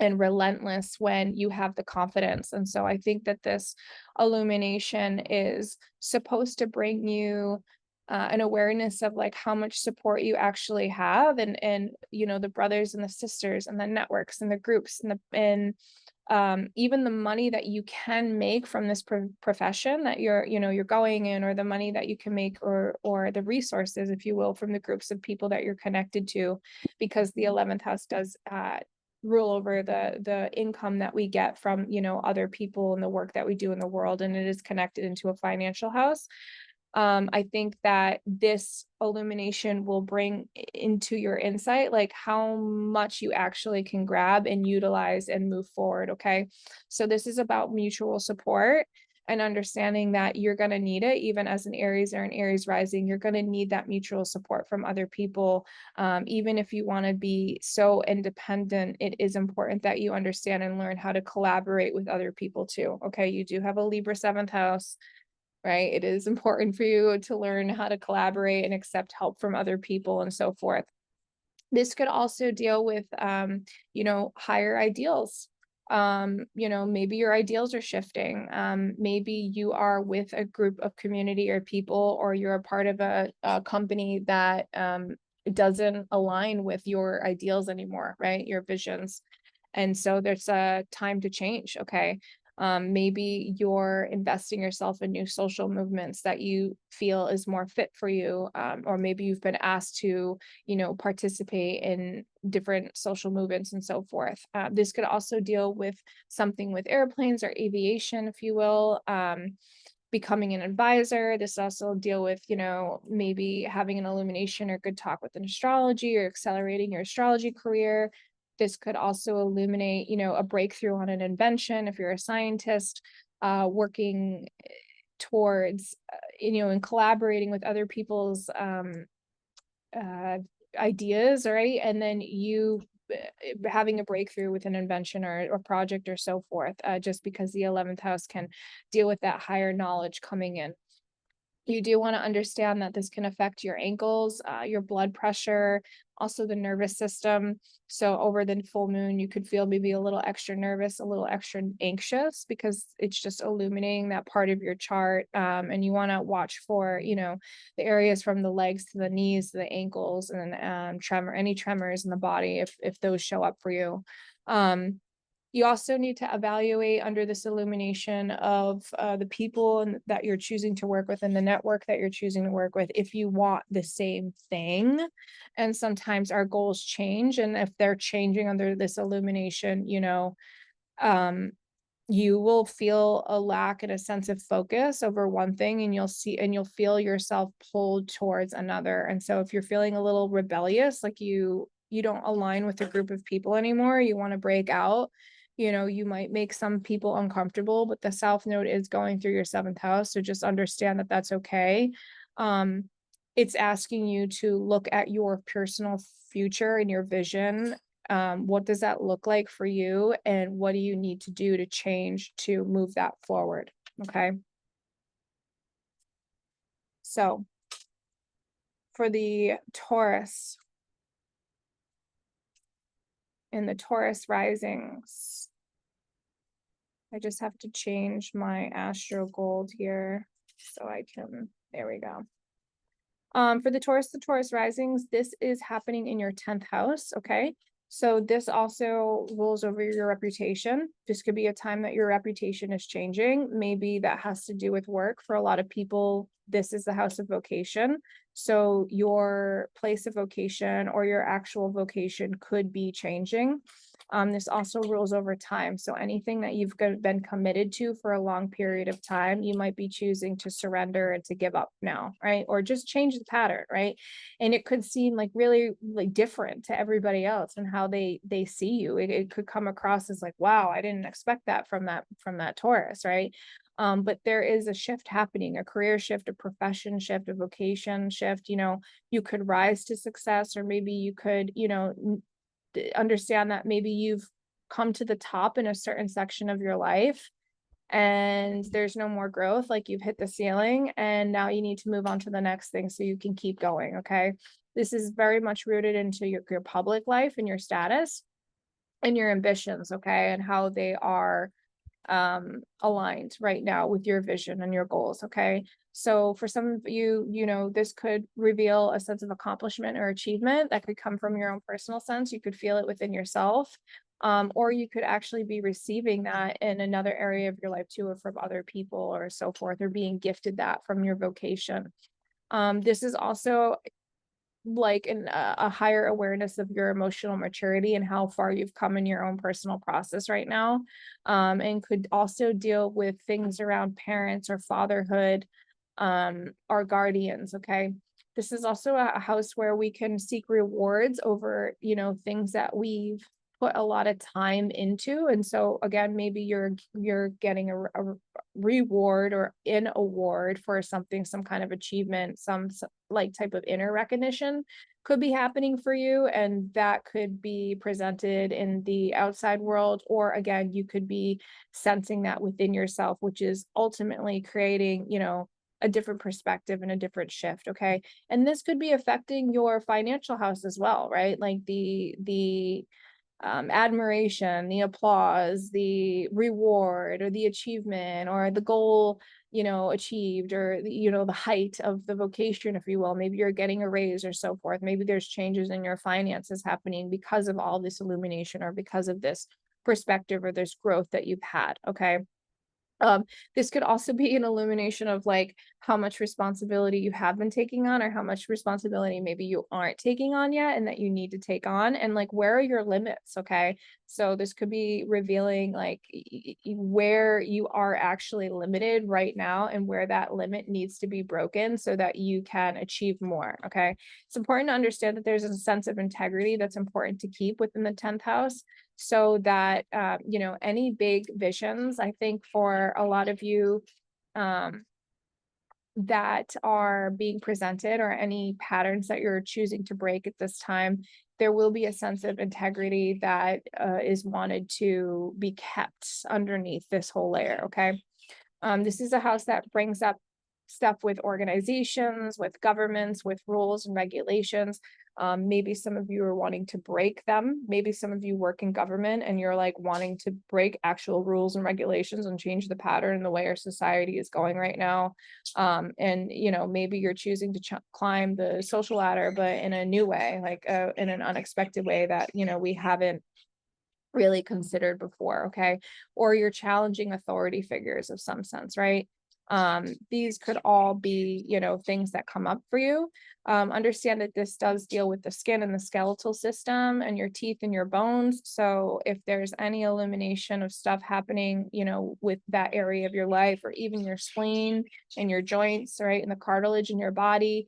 and relentless when you have the confidence. And so I think that this illumination is supposed to bring you an awareness of like how much support you actually have, and the brothers and the sisters and the networks and the groups and even the money that you can make from this profession that you're going in, or the money that you can make, or the resources, if you will, from the groups of people that you're connected to, because the 11th house does rule over the income that we get from other people and the work that we do in the world, and it is connected into a financial house. I think that this illumination will bring into your insight like how much you actually can grab and utilize and move forward. Okay, so this is about mutual support and understanding that you're going to need it. Even as an Aries or an Aries rising, you're going to need that mutual support from other people. Even if you want to be so independent, it is important that you understand and learn how to collaborate with other people too. Okay, you do have a Libra 7th house, right? It is important for you to learn how to collaborate and accept help from other people and so forth. This could also deal with, higher ideals. Maybe your ideals are shifting. Maybe you are with a group of community or people, or you're a part of a company that doesn't align with your ideals anymore, right? Your visions. And so there's a time to change. Okay. Maybe you're investing yourself in new social movements that you feel is more fit for you. Or maybe you've been asked to, participate in different social movements and so forth. This could also deal with something with airplanes or aviation, if you will. Becoming an advisor. This also deal with, maybe having an illumination or good talk with an astrology, or accelerating your astrology career. This could also illuminate, a breakthrough on an invention if you're a scientist, working towards, and collaborating with other people's ideas, right? And then you having a breakthrough with an invention or project or so forth, just because the 11th house can deal with that higher knowledge coming in. You do want to understand that this can affect your ankles, your blood pressure, also the nervous system. So over the full moon, you could feel maybe a little extra nervous, a little extra anxious because it's just illuminating that part of your chart. And you want to watch for, the areas from the legs to the knees to the ankles, and any tremors in the body if those show up for you. Um, you also need to evaluate under this illumination of the people that you're choosing to work with and the network that you're choosing to work with if you want the same thing. And sometimes our goals change. And if they're changing under this illumination, um, you will feel a lack and a sense of focus over one thing, and you'll feel yourself pulled towards another. And so if you're feeling a little rebellious, like you don't align with a group of people anymore, you want to break out, you might make some people uncomfortable, but the South Node is going through your seventh house, so just understand that that's okay. um it's asking you to look at your personal future and your vision. What does that look like for you, and what do you need to do to change to move that forward? Okay. So for the Taurus and the Taurus risings, I just have to change my Astro Gold here so I can, there we go. For the Taurus risings, this is happening in your 10th house. Okay. So this also rules over your reputation. This could be a time that your reputation is changing. Maybe that has to do with work. For a lot of people, this is the house of vocation. So your place of vocation or your actual vocation could be changing. This also rules over time. So anything that you've been committed to for a long period of time, you might be choosing to surrender and to give up now, right? Or just change the pattern, right? And it could seem like really like different to everybody else and how they see you. It could come across as like, wow, I didn't expect that from that Taurus, right? But there is a shift happening, a career shift, a profession shift, a vocation shift. You could rise to success, or maybe you could, understand that maybe you've come to the top in a certain section of your life and there's no more growth, like you've hit the ceiling and now you need to move on to the next thing so you can keep going. Okay. This is very much rooted into your public life and your status and your ambitions. Okay. And how they are aligned right now with your vision and your goals. Okay. So for some of you, this could reveal a sense of accomplishment or achievement that could come from your own personal sense. You could feel it within yourself. Or you could actually be receiving that in another area of your life too, or from other people or so forth, or being gifted that from your vocation. This is also like a higher awareness of your emotional maturity and how far you've come in your own personal process right now, and could also deal with things around parents or fatherhood, or guardians. Okay, this is also a house where we can seek rewards over things that we've put a lot of time into. And so again, maybe you're getting a reward or an award for something, some kind of achievement, some like type of inner recognition could be happening for you, and that could be presented in the outside world, or again you could be sensing that within yourself, which is ultimately creating a different perspective and a different shift. Okay, and this could be affecting your financial house as well, right? Like the admiration, the applause, the reward, or the achievement, or the goal, achieved, or the height of the vocation, if you will. Maybe you're getting a raise or so forth. Maybe there's changes in your finances happening because of all this illumination, or because of this perspective or this growth that you've had. Okay. This could also be an illumination of like how much responsibility you have been taking on, or how much responsibility maybe you aren't taking on yet and that you need to take on, and like where are your limits. Okay, so this could be revealing like where you are actually limited right now and where that limit needs to be broken so that you can achieve more. Okay, it's important to understand that there's a sense of integrity that's important to keep within the 10th house, so that any big visions, I think for a lot of you, that are being presented, or any patterns that you're choosing to break at this time, there will be a sense of integrity that is wanted to be kept underneath this whole layer. Okay, this is a house that brings up stuff with organizations, with governments, with rules and regulations. Maybe some of you are wanting to break them. Maybe some of you work in government and you're like wanting to break actual rules and regulations and change the pattern and the way our society is going right now. And you know, maybe you're choosing to climb the social ladder, but in a new way, like in an unexpected way that, you know, we haven't really considered before. Okay. Or you're challenging authority figures of some sense, right? These could all be, you know, things that come up for you. Understand that this does deal with the skin and the skeletal system and your teeth and your bones. So if there's any illumination of stuff happening, you know, with that area of your life, or even your spleen and your joints, right, and the cartilage in your body,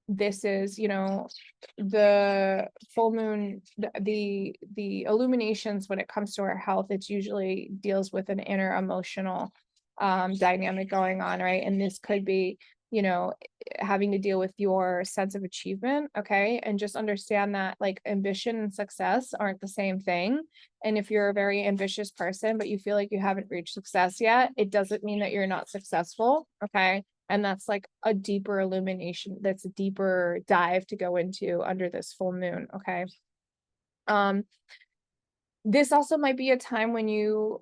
this is, you know, the full moon, the illuminations when it comes to our health, it's usually deals with an inner emotional dynamic going on, right? And this could be, you know, having to deal with your sense of achievement. Okay. And just understand that like ambition and success aren't the same thing. And if you're a very ambitious person, but you feel like you haven't reached success yet, it doesn't mean that you're not successful. Okay. And that's like a deeper illumination. That's a deeper dive to go into under this full moon. Okay. This also might be a time when you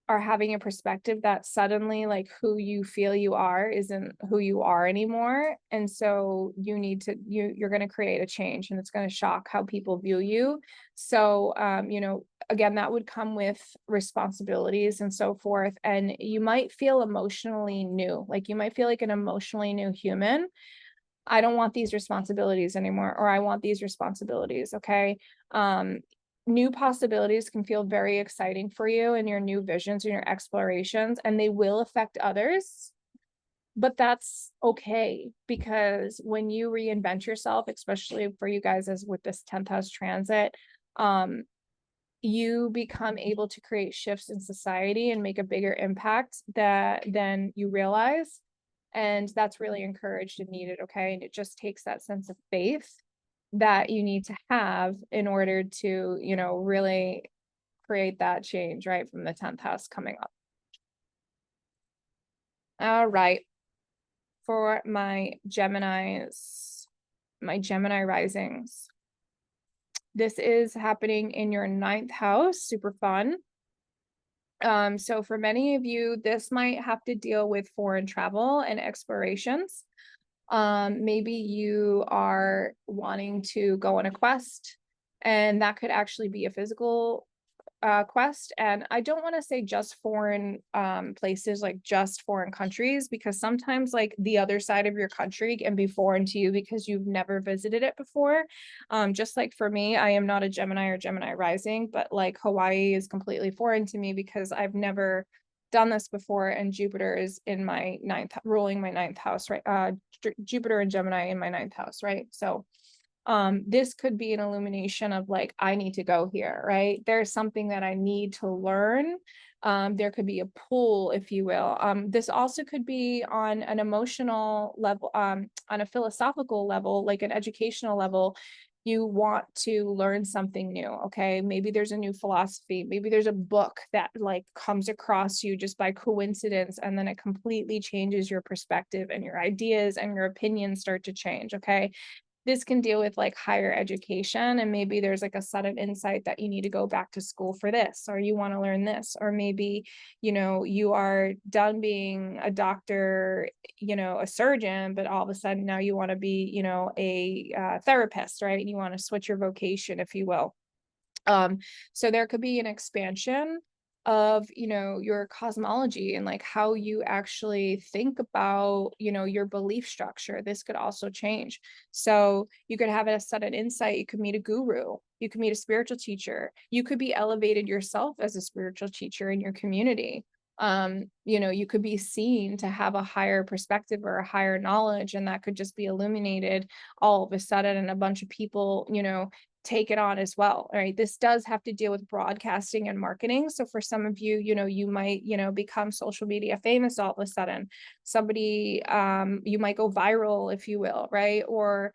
are having a perspective that suddenly like who you feel you are isn't who you are anymore. And so you need to, you're going to create a change, and it's going to shock how people view you. So, you know, again, that would come with responsibilities and so forth. And you might feel emotionally new, like you might feel like an emotionally new human. I don't want these responsibilities anymore, or I want these responsibilities. Okay. New possibilities can feel very exciting for you and your new visions and your explorations, and they will affect others, but that's okay, because when you reinvent yourself, especially for you guys as with this 10th house transit, you become able to create shifts in society and make a bigger impact than you realize. And that's really encouraged and needed. Okay. And it just takes that sense of faith that you need to have in order to, you know, really create that change, right? From the 10th house coming up. All right. For my Geminis, my Gemini risings, this is happening in your 9th house. Super fun. So for many of you, this might have to deal with foreign travel and explorations. Maybe you are wanting to go on a quest, and that could actually be a physical quest. And I don't want to say just foreign places, like just foreign countries, because sometimes like the other side of your country can be foreign to you because you've never visited it before. Just like for me, I am not a Gemini or Gemini rising, but like Hawaii is completely foreign to me because I've never done this before, and Jupiter is in my 9th, ruling my 9th house, right? Jupiter and Gemini in my 9th house, right? So this could be an illumination of like, I need to go here, right? There's something that I need to learn. There could be a pull, if you will. This also could be on an emotional level, on a philosophical level, like an educational level. You want to learn something new. Okay. Maybe there's a new philosophy. Maybe there's a book that like comes across you just by coincidence, and then it completely changes your perspective, and your ideas and your opinions start to change. Okay. This can deal with like higher education, and maybe there's like a sudden insight that you need to go back to school for this, or you want to learn this, or maybe, you know, you are done being a doctor, you know, a surgeon, but all of a sudden now you want to be, you know, a therapist, right? And you want to switch your vocation, if you will. So there could be an expansion of, you know, your cosmology and like how you actually think about, you know, your belief structure. This could also change. So you could have a sudden insight. You could meet a guru. You could meet a spiritual teacher. You could be elevated yourself as a spiritual teacher in your community. You know, you could be seen to have a higher perspective or a higher knowledge, and that could just be illuminated all of a sudden, and a bunch of people, you know, take it on as well. All right. This does have to deal with broadcasting and marketing. So for some of you, you know, you might, you know, become social media famous all of a sudden. Somebody, you might go viral, if you will, right? Or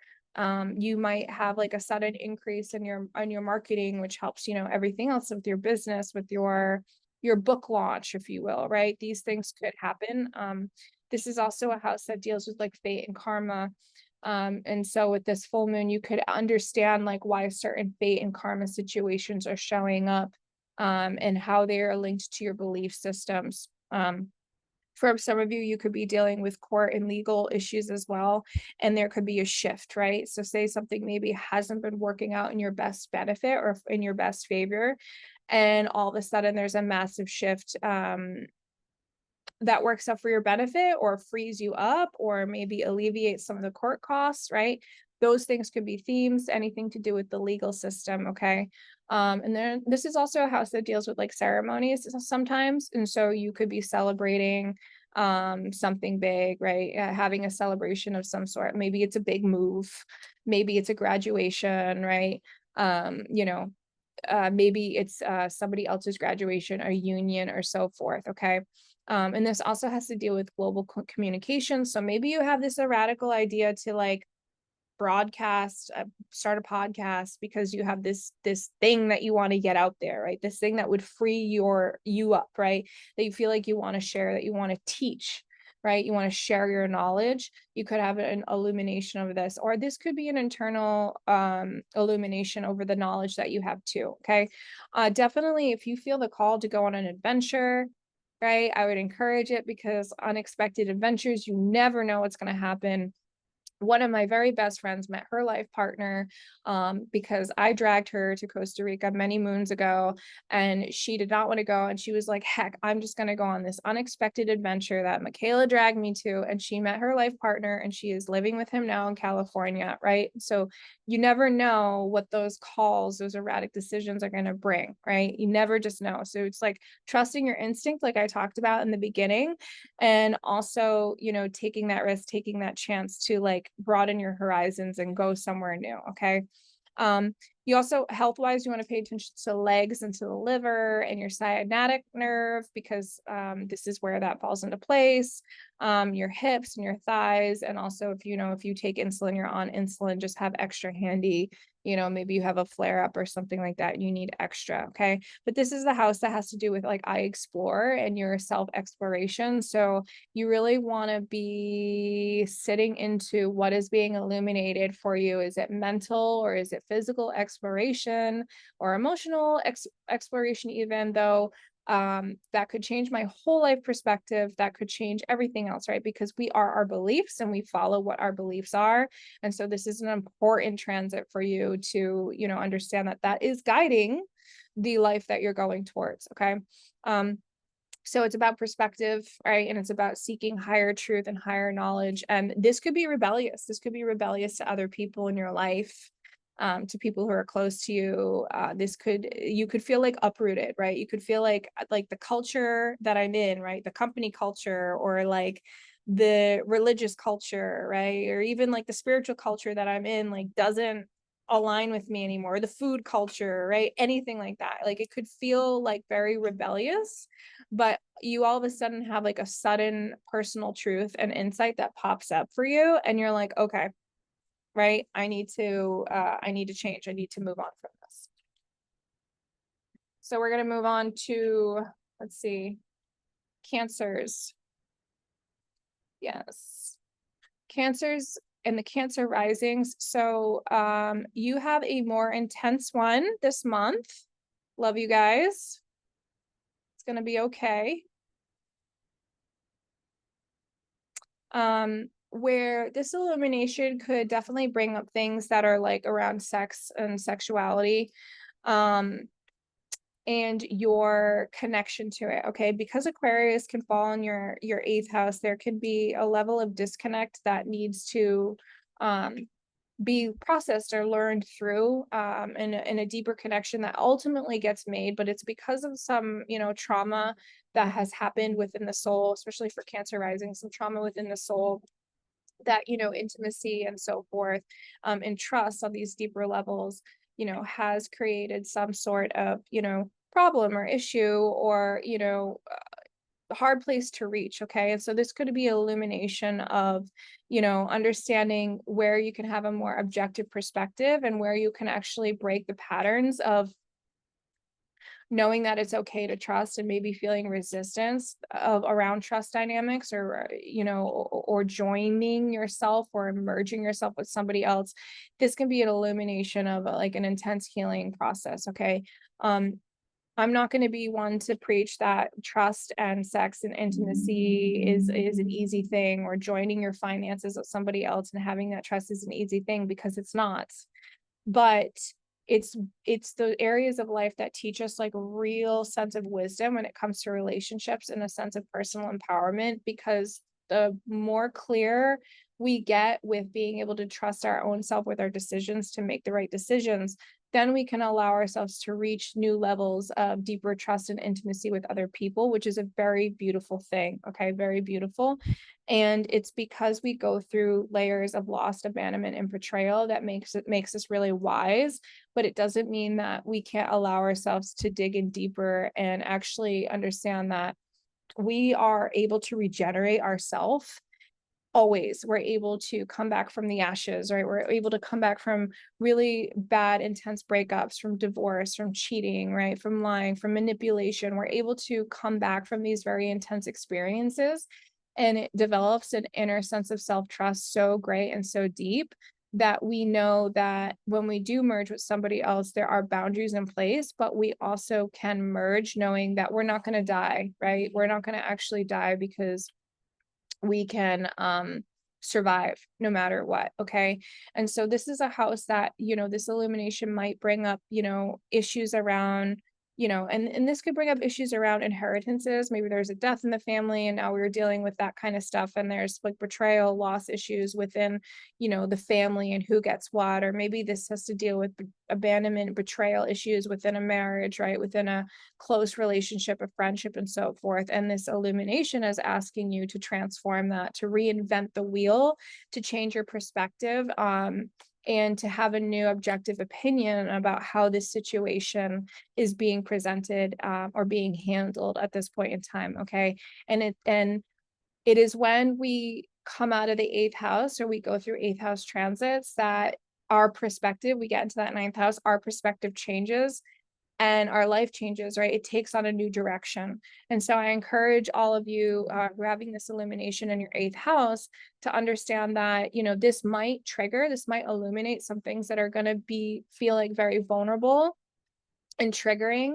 you might have like a sudden increase in your marketing, which helps, you know, everything else with your business, with your book launch, if you will, right? These things could happen. This is also a house that deals with like fate and karma. And so with this full moon, you could understand like why certain fate and karma situations are showing up, and how they are linked to your belief systems. For some of you, you could be dealing with court and legal issues as well, and there could be a shift, right? So say something maybe hasn't been working out in your best benefit or in your best favor, and all of a sudden there's a massive shift, that works out for your benefit or frees you up or maybe alleviates some of the court costs, right? Those things could be themes, anything to do with the legal system, okay? And then this is also a house that deals with like ceremonies sometimes. And so you could be celebrating something big, right? Having a celebration of some sort. Maybe it's a big move, maybe it's a graduation, right? You know, maybe it's somebody else's graduation or union or so forth, okay? And this also has to deal with global communication. So maybe you have this radical idea to like broadcast, start a podcast because you have this thing that you want to get out there, right? This thing that would free you up, right? That you feel like you want to share, that you want to teach, right? You want to share your knowledge. You could have an illumination of this, or this could be an internal illumination over the knowledge that you have too. Okay. Definitely if you feel the call to go on an adventure, right? I would encourage it because unexpected adventures, you never know what's going to happen. One of my very best friends met her life partner, because I dragged her to Costa Rica many moons ago and she did not want to go. And she was like, heck, I'm just going to go on this unexpected adventure that Makayla dragged me to. And she met her life partner and she is living with him now in California, right? So you never know what those calls, those erratic decisions are going to bring, right? You never just know. So it's like trusting your instinct, like I talked about in the beginning, and also, you know, taking that risk, taking that chance to like broaden your horizons and go somewhere new. Okay. You also, health wise, you want to pay attention to legs and to the liver and your sciatic nerve, because this is where that falls into place. Your hips and your thighs. And also, if you know, if you take insulin, you're on insulin, just have extra handy. You know, maybe you have a flare up or something like that and you need extra. Okay. But this is the house that has to do with like I explore and your self exploration. So you really want to be sitting into what is being illuminated for you. Is it mental or is it physical exploration or emotional exploration, even though that could change my whole life perspective, that could change everything else, right? Because we are our beliefs and we follow what our beliefs are. And so this is an important transit for you to, you know, understand that that is guiding the life that you're going towards. Okay. So it's about perspective, right? And it's about seeking higher truth and higher knowledge. And this could be rebellious. This could be rebellious to other people in your life, to people who are close to you. You could feel like uprooted, right? You could feel like the culture that I'm in, right? The company culture, or like the religious culture, right? Or even like the spiritual culture that I'm in, like doesn't align with me anymore. The food culture, right? Anything like that. Like it could feel like very rebellious, but you all of a sudden have like a sudden personal truth and insight that pops up for you. And you're like, okay, right. I need to change. I need to move on from this. So we're going to move on to, let's see, Cancers. Yes. Cancers and the Cancer risings. So you have a more intense one this month. Love you guys. It's going to be okay. Where this illumination could definitely bring up things that are like around sex and sexuality, and your connection to it. Okay, because Aquarius can fall in your eighth house, there could be a level of disconnect that needs to be processed or learned through, in a deeper connection that ultimately gets made. But it's because of some, you know, trauma that has happened within the soul, especially for Cancer rising, some trauma within the soul, that, you know, intimacy and so forth, and trust on these deeper levels, you know, has created some sort of, you know, problem or issue, or, you know, hard place to reach. Okay. And so this could be illumination of, you know, understanding where you can have a more objective perspective and where you can actually break the patterns of knowing that it's okay to trust and maybe feeling resistance of around trust dynamics, or or joining yourself or merging yourself with somebody else. This can be an illumination of like an intense healing process. Okay. I'm not going to be one to preach that trust and sex and intimacy is an easy thing, or joining your finances with somebody else and having that trust is an easy thing, because it's not. But it's the areas of life that teach us like a real sense of wisdom when it comes to relationships and a sense of personal empowerment, because the more clear we get with being able to trust our own self with our decisions to make the right decisions, then we can allow ourselves to reach new levels of deeper trust and intimacy with other people, which is a very beautiful thing. Okay, very beautiful. And it's because we go through layers of loss, abandonment, and betrayal that makes us really wise. But it doesn't mean that we can't allow ourselves to dig in deeper and actually understand that we are able to regenerate ourselves. Always, we're able to come back from the ashes, right? We're able to come back from really bad, intense breakups, from divorce, from cheating, right? From lying, from manipulation. We're able to come back from these very intense experiences, and it develops an inner sense of self-trust so great and so deep that we know that when we do merge with somebody else, there are boundaries in place, but we also can merge knowing that we're not going to die, right? We're not going to actually die, because we can survive no matter what. Okay. And so this is a house that, this illumination might bring up, issues around, and this could bring up issues around inheritances. Maybe there's a death in the family and now we're dealing with that kind of stuff, and there's like betrayal, loss issues within, the family and who gets what. Or maybe this has to deal with abandonment, betrayal issues within a marriage, right? Within a close relationship, a friendship, and so forth. And this illumination is asking you to transform that, to reinvent the wheel, to change your perspective, and to have a new objective opinion about how this situation is being presented, or being handled at this point in time. Okay. And it is when we come out of the eighth house, or we go through eighth house transits, that our perspective, we get into that ninth house, our perspective changes and our life changes, right? It takes on a new direction. And so I encourage all of you who are having this illumination in your eighth house to understand that, this might illuminate some things that are going to feel like very vulnerable and triggering.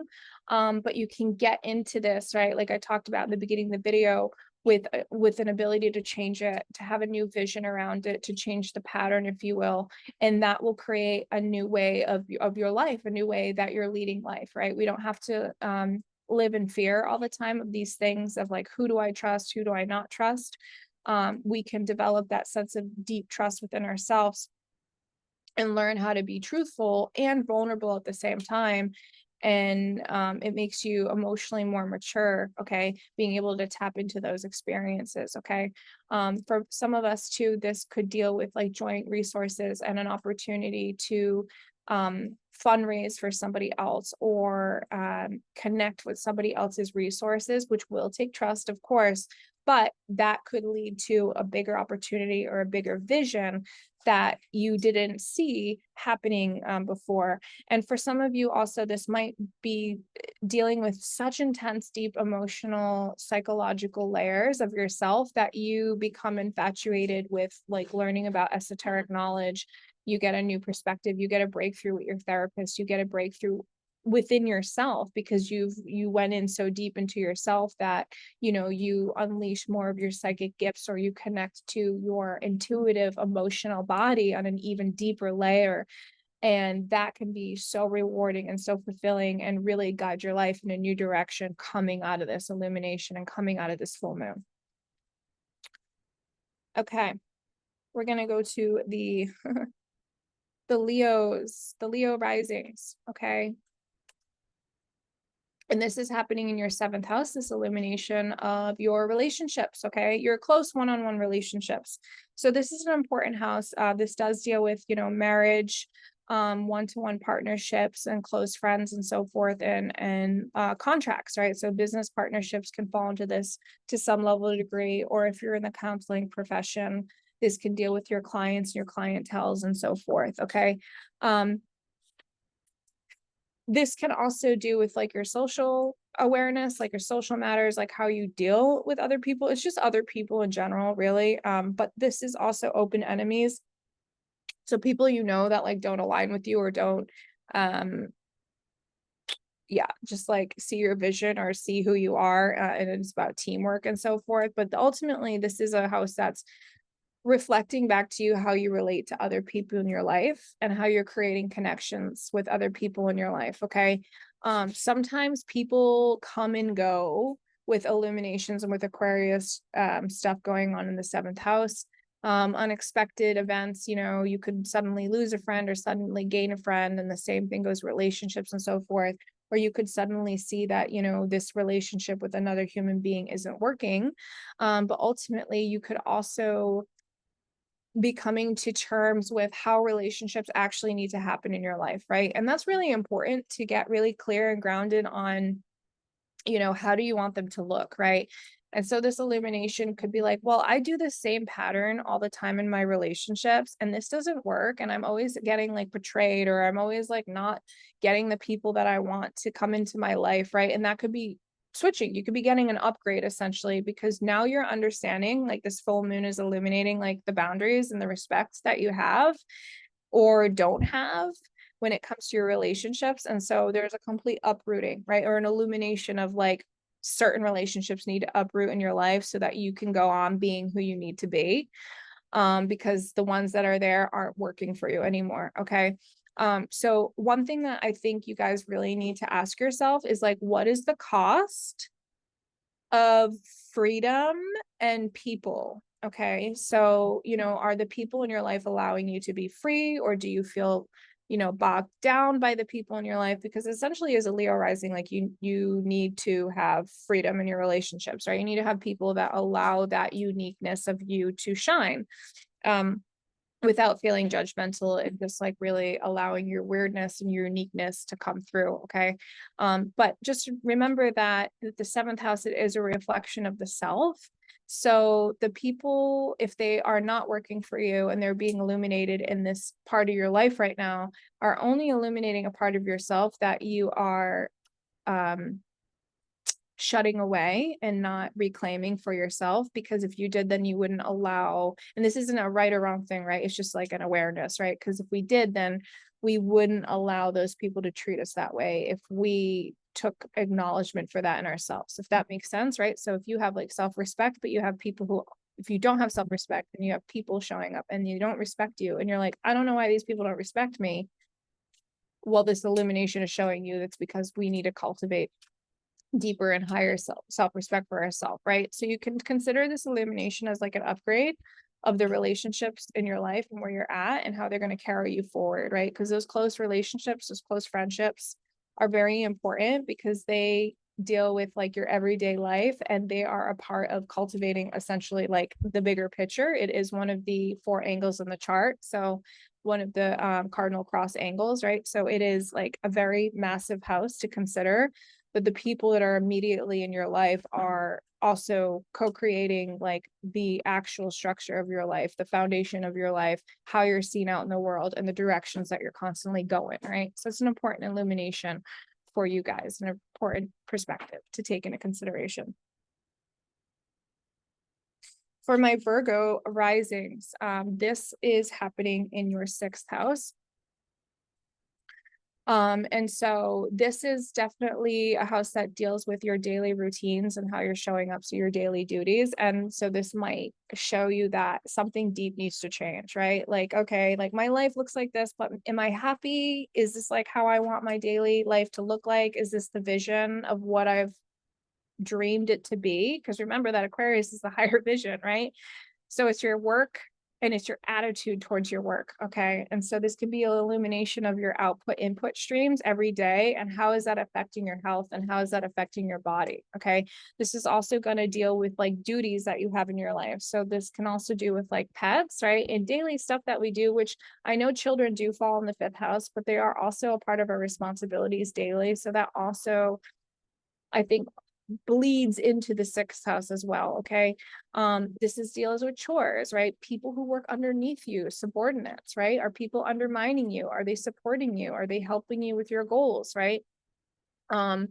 But you can get into this, right? Like I talked about in the beginning of the video, with an ability to change it, to have a new vision around it, to change the pattern, if you will. And that will create a new way of your life, a new way that you're leading life, right? We don't have to live in fear all the time of these things of like, who do I trust? Who do I not trust? We can develop that sense of deep trust within ourselves and learn how to be truthful and vulnerable at the same time. And it makes you emotionally more mature. Okay, being able to tap into those experiences. Okay, for some of us too, this could deal with like joint resources and an opportunity to fundraise for somebody else, or connect with somebody else's resources, which will take trust, of course, but that could lead to a bigger opportunity or a bigger vision that you didn't see happening before. And for some of you also, this might be dealing with such intense, deep emotional, psychological layers of yourself that you become infatuated with like learning about esoteric knowledge. You get a new perspective, you get a breakthrough with your therapist, you get a breakthrough within yourself, because you went in so deep into yourself that you unleash more of your psychic gifts, or you connect to your intuitive emotional body on an even deeper layer. And that can be so rewarding and so fulfilling, and really guide your life in a new direction coming out of this illumination and coming out of this full moon. Okay, we're going to go to the the Leo risings. Okay, and this is happening in your seventh house, this illumination of your relationships. Okay, your close one-on-one relationships. So this is an important house. This does deal with, marriage, one-to-one partnerships, and close friends, and so forth, and contracts, right? So business partnerships can fall into this to some level of degree, or if you're in the counseling profession, this can deal with your clients, your clientels, and so forth. Okay. This can also do with like your social awareness, like your social matters, like how you deal with other people. It's just other people in general, really. But this is also open enemies. So people you know that like don't align with you or don't yeah, just like see your vision or see who you are, and it's about teamwork and so forth. But ultimately, this is a house that's reflecting back to you how you relate to other people in your life and how you're creating connections with other people in your life. Okay. Sometimes people come and go with illuminations and with Aquarius stuff going on in the seventh house. Unexpected events, you could suddenly lose a friend or suddenly gain a friend, and the same thing goes relationships and so forth. Or you could suddenly see that, this relationship with another human being isn't working. But ultimately, you could also be coming to terms with how relationships actually need to happen in your life, right? And that's really important to get really clear and grounded on, how do you want them to look, right? And so this illumination could be like, well, I do the same pattern all the time in my relationships, and this doesn't work. And I'm always getting like betrayed, or I'm always like not getting the people that I want to come into my life, right? And that could be switching. You could be getting an upgrade essentially, because now you're understanding, like this full moon is illuminating like the boundaries and the respects that you have or don't have when it comes to your relationships. And so there's a complete uprooting, right? Or an illumination of like certain relationships need to uproot in your life so that you can go on being who you need to be. Because the ones that are there aren't working for you anymore. Okay. So one thing that I think you guys really need to ask yourself is like, what is the cost of freedom and people? Okay. So, are the people in your life allowing you to be free, or do you feel, bogged down by the people in your life? Because essentially as a Leo rising, like you need to have freedom in your relationships, right? You need to have people that allow that uniqueness of you to shine. Without feeling judgmental and just like really allowing your weirdness and your uniqueness to come through. Okay. But just remember that the seventh house, it is a reflection of the self. So the people, if they are not working for you and they're being illuminated in this part of your life right now, are only illuminating a part of yourself that you are shutting away and not reclaiming for yourself. Because if you did, then you wouldn't allow, and this isn't a right or wrong thing, right? It's just like an awareness, right? Because if we did, then we wouldn't allow those people to treat us that way if we took acknowledgement for that in ourselves, if that makes sense, right? So if you have like self-respect, but you have people who, if you don't have self-respect and you have people showing up and you don't respect you, and you're like, I don't know why these people don't respect me. Well, this illumination is showing you that's because we need to cultivate deeper and higher self-respect for ourselves, right? So you can consider this illumination as like an upgrade of the relationships in your life and where you're at and how they're going to carry you forward, right? Because those close relationships, those close friendships are very important because they deal with like your everyday life, and they are a part of cultivating essentially like the bigger picture. It is one of the 4 angles in the chart. So one of the cardinal cross angles, right? So it is like a very massive house to consider, but the people that are immediately in your life are also co-creating like the actual structure of your life, the foundation of your life, how you're seen out in the world, and the directions that you're constantly going, right? So it's an important illumination for you guys, an important perspective to take into consideration. For my Virgo risings, this is happening in your 6th house. And so this is definitely a house that deals with your daily routines and how you're showing up, so your daily duties. And so this might show you that something deep needs to change, right? Like, okay, like my life looks like this, but am I happy? Is this like how I want my daily life to look like? Is this the vision of what I've dreamed it to be? Because remember that Aquarius is the higher vision, right? So it's your work and it's your attitude towards your work. Okay. And so this could be an illumination of your output input streams every day. And how is that affecting your health, and how is that affecting your body? Okay. This is also going to deal with like duties that you have in your life. So this can also do with like pets, right? And daily stuff that we do, which I know children do fall in the 5th house, but they are also a part of our responsibilities daily. So that also, I think, bleeds into the sixth house as well. Okay. This is deals with chores, right? People who work underneath you, subordinates, right? Are people undermining you? Are they supporting you? Are they helping you with your goals, right? um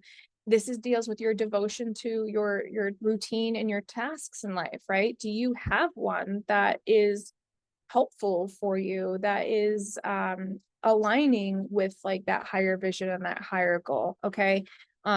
this is deals with your devotion to your routine and your tasks in life, right? Do you have one that is helpful for you, that is aligning with like that higher vision and that higher goal? Okay.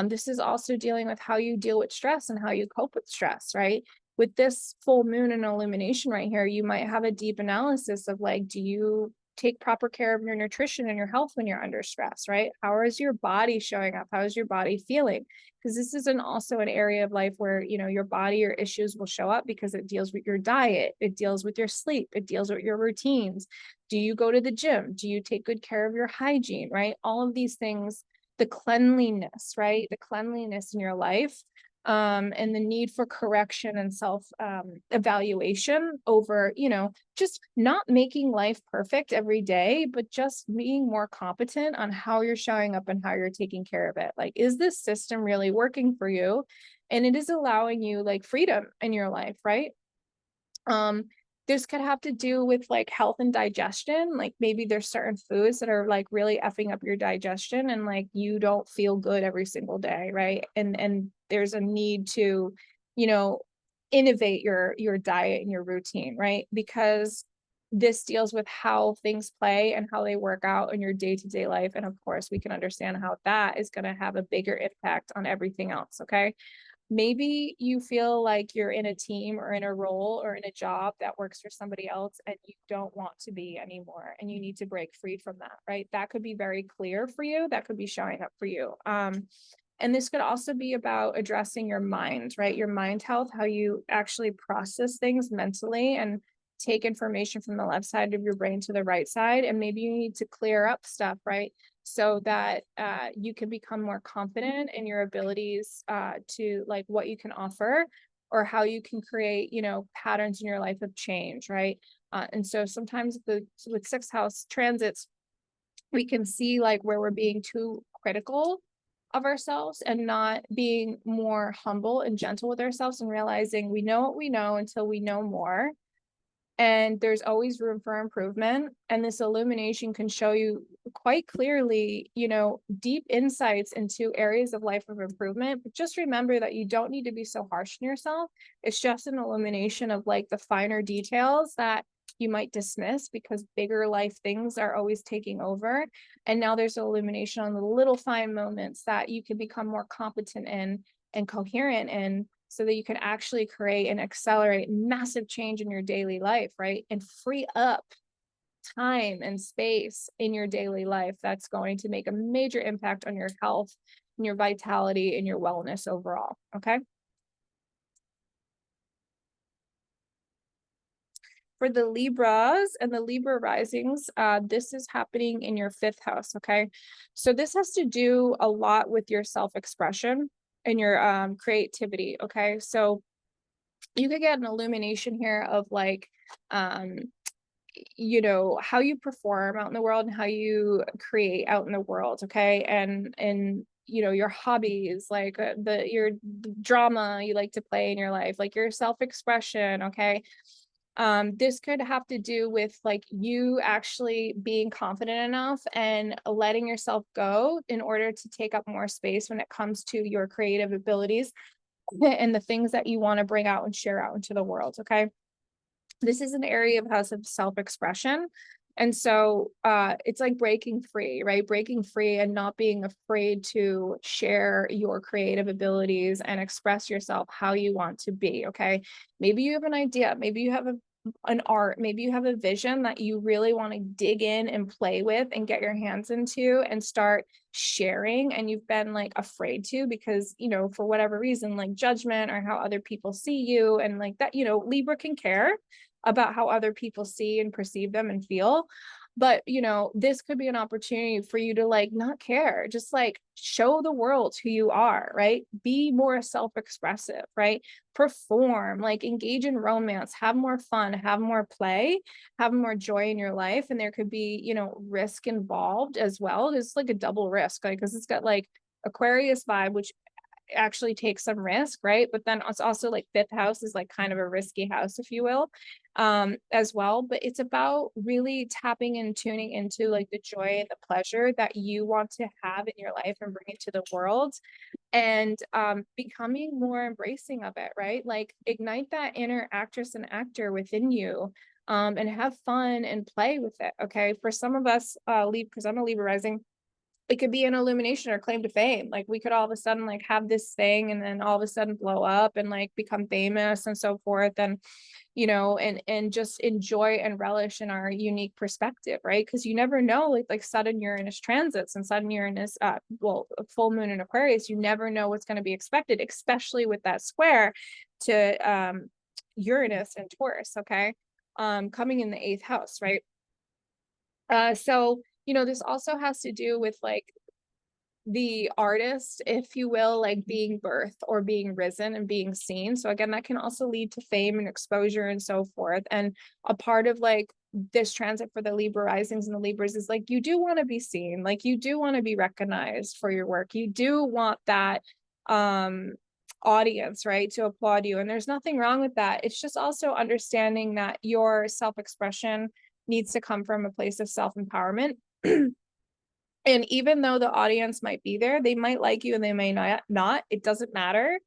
This is also dealing with how you deal with stress and how you cope with stress, right? With this full moon and illumination right here, you might have a deep analysis of like, do you take proper care of your nutrition and your health when you're under stress, right? How is your body showing up? How is your body feeling? Because this is also an area of life where, you know, your body or issues will show up because it deals with your diet, it deals with your sleep, it deals with your routines. Do you go to the gym? Do you take good care of your hygiene, right? All of these things, the cleanliness, right? The cleanliness in your life, and the need for correction and self evaluation over, you know, just not making life perfect every day, but just being more competent on how you're showing up and how you're taking care of it. Like, is this system really working for you? And it is allowing you like freedom in your life, right? Um, this could have to do with like health and digestion. Like maybe there's certain foods that are like really effing up your digestion and like you don't feel good every single day, right? And there's a need to, you know, innovate your diet and your routine, right? Because this deals with how things play and how they work out in your day-to-day life. And of course, we can understand how that is going to have a bigger impact on everything else. Okay. Maybe you feel like you're in a team or in a role or in a job that works for somebody else and you don't want to be anymore and you need to break free from that, right? That could be very clear for you. That could be showing up for you. And this could also be about addressing your mind, right? Your mind health, how you actually process things mentally and take information from the left side of your brain to the right side. And maybe you need to clear up stuff, right? So that you can become more confident in your abilities to like what you can offer or how you can create, you know, patterns in your life of change, right? And so sometimes with sixth house transits, we can see like where we're being too critical of ourselves and not being more humble and gentle with ourselves and realizing we know what we know until we know more, and there's always room for improvement. And this illumination can show you quite clearly, you know, deep insights into areas of life of improvement. But just remember that you don't need to be so harsh on yourself. It's just an illumination of like the finer details that you might dismiss because bigger life things are always taking over. And now there's an illumination on the little fine moments that you can become more competent in and coherent in, so that you can actually create and accelerate massive change in your daily life, right? And free up time and space in your daily life. That's going to make a major impact on your health and your vitality and your wellness overall. Okay. For the Libras and the Libra risings, this is happening in your fifth house. Okay. So this has to do a lot with your self-expression and your creativity. Okay. So you could get an illumination here of like, um, you know, how you perform out in the world and how you create out in the world. Okay. And, you know, your hobbies, like your drama you like to play in your life, like your self-expression. Okay. This could have to do with like you actually being confident enough and letting yourself go in order to take up more space when it comes to your creative abilities and the things that you want to bring out and share out into the world. Okay. This is an area of house of self-expression. And so it's like breaking free, right? Breaking free and not being afraid to share your creative abilities and express yourself how you want to be. Okay. Maybe you have an idea, maybe you have an art, maybe you have a vision that you really want to dig in and play with and get your hands into and start sharing, and you've been like afraid to because, you know, for whatever reason, like judgment or how other people see you and like that, you know, Libra can care about how other people see and perceive them and feel. But, you know, this could be an opportunity for you to like not care, just like show the world who you are, right? Be more self-expressive, right? Perform, like engage in romance, have more fun, have more play, have more joy in your life. And there could be, you know, risk involved as well. It's like a double risk, like, because it's got like Aquarius vibe, which actually take some risk, right? But then it's also like fifth house is like kind of a risky house, if you will, as well. But it's about really tapping and tuning into like the joy and the pleasure that you want to have in your life and bring it to the world, and becoming more embracing of it, right? Like ignite that inner actress and actor within you, and have fun and play with it. Okay. For some of us, because I'm a Libra rising, it could be an illumination or claim to fame. Like we could all of a sudden like have this thing and then all of a sudden blow up and like become famous and so forth. And, you know, and just enjoy and relish in our unique perspective, right? Because you never know, like sudden Uranus transits and sudden Uranus, well, full moon in Aquarius, you never know what's going to be expected, especially with that square to Uranus and Taurus, okay? Coming in the eighth house, right? So, you know, this also has to do with like the artist, if you will, like being birthed or being risen and being seen. So again, that can also lead to fame and exposure and so forth. And a part of like this transit for the Libra risings and the Libras is like you do want to be seen, like you do want to be recognized for your work. You do want that audience, right, to applaud you. And there's nothing wrong with that. It's just also understanding that your self-expression needs to come from a place of self-empowerment. And even though the audience might be there, they might like you and they may not. It doesn't matter.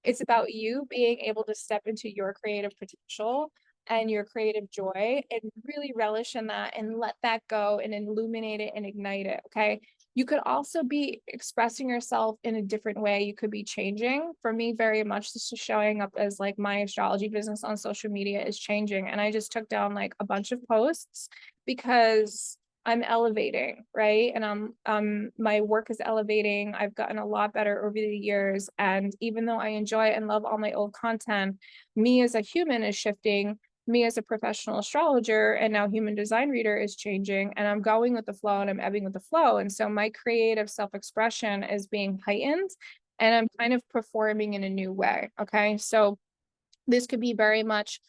It's about you being able to step into your creative potential and your creative joy and really relish in that and let that go and illuminate it and ignite it. Okay. You could also be expressing yourself in a different way. You could be changing. For me, very much this is showing up as like my astrology business on social media is changing. And I just took down like a bunch of posts because I'm elevating, right? And my work is elevating. I've gotten a lot better over the years. And even though I enjoy and love all my old content, me as a human is shifting. Me as a professional astrologer and now human design reader is changing, and I'm going with the flow and I'm ebbing with the flow. And so my creative self-expression is being heightened and I'm kind of performing in a new way. Okay. So this could be very much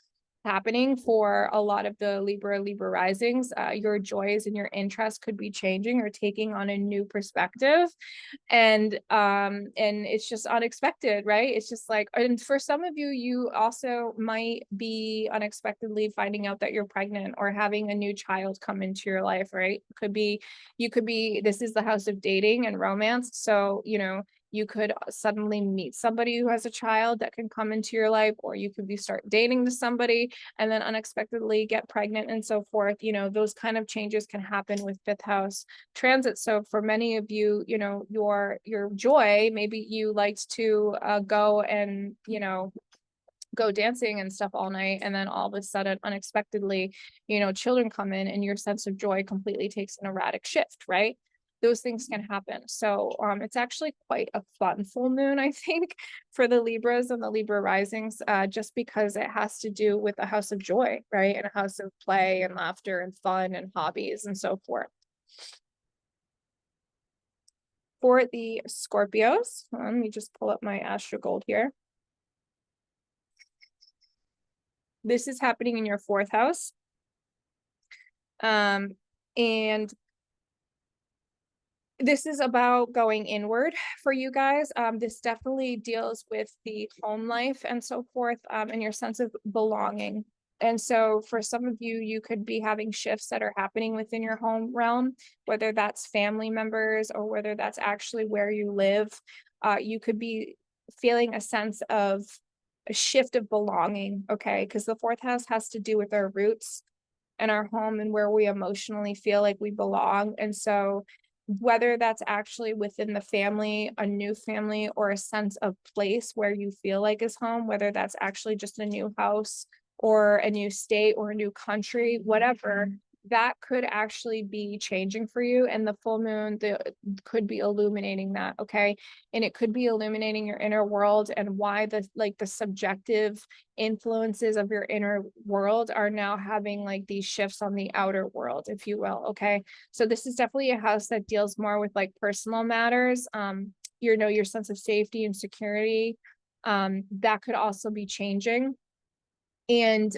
happening for a lot of the Libra risings. Your joys and your interests could be changing or taking on a new perspective, and it's just unexpected, right? It's just like, and for some of you, you also might be unexpectedly finding out that you're pregnant or having a new child come into your life, right? Could be, you could be, this is the house of dating and romance, so you know, you could suddenly meet somebody who has a child that can come into your life, or you could be start dating to somebody and then unexpectedly get pregnant and so forth. You know, those kind of changes can happen with fifth house transit. So for many of you, you know, your joy, maybe you liked to go and, you know, go dancing and stuff all night, and then all of a sudden unexpectedly, you know, children come in and your sense of joy completely takes an erratic shift, right? Those things can happen. So it's actually quite a fun full moon, I think, for the Libras and the Libra risings, just because it has to do with a house of joy, right? And a house of play and laughter and fun and hobbies and so forth. For the Scorpios, let me just pull up my Astro Gold here. This is happening in your fourth house. And this is about going inward for you guys. This definitely deals with the home life and so forth, and your sense of belonging. And so for some of you, you could be having shifts that are happening within your home realm, whether that's family members or whether that's actually where you live. You could be feeling a sense of a shift of belonging, okay? Because the fourth house has to do with our roots and our home and where we emotionally feel like we belong. And so whether that's actually within the family, a new family, or a sense of place where you feel like is home, whether that's actually just a new house or a new state or a new country, whatever, that could actually be changing for you. And the full moon could be illuminating that, okay? And it could be illuminating your inner world and why the subjective influences of your inner world are now having like these shifts on the outer world, if you will, okay? So this is definitely a house that deals more with like personal matters, you know, your sense of safety and security, that could also be changing. And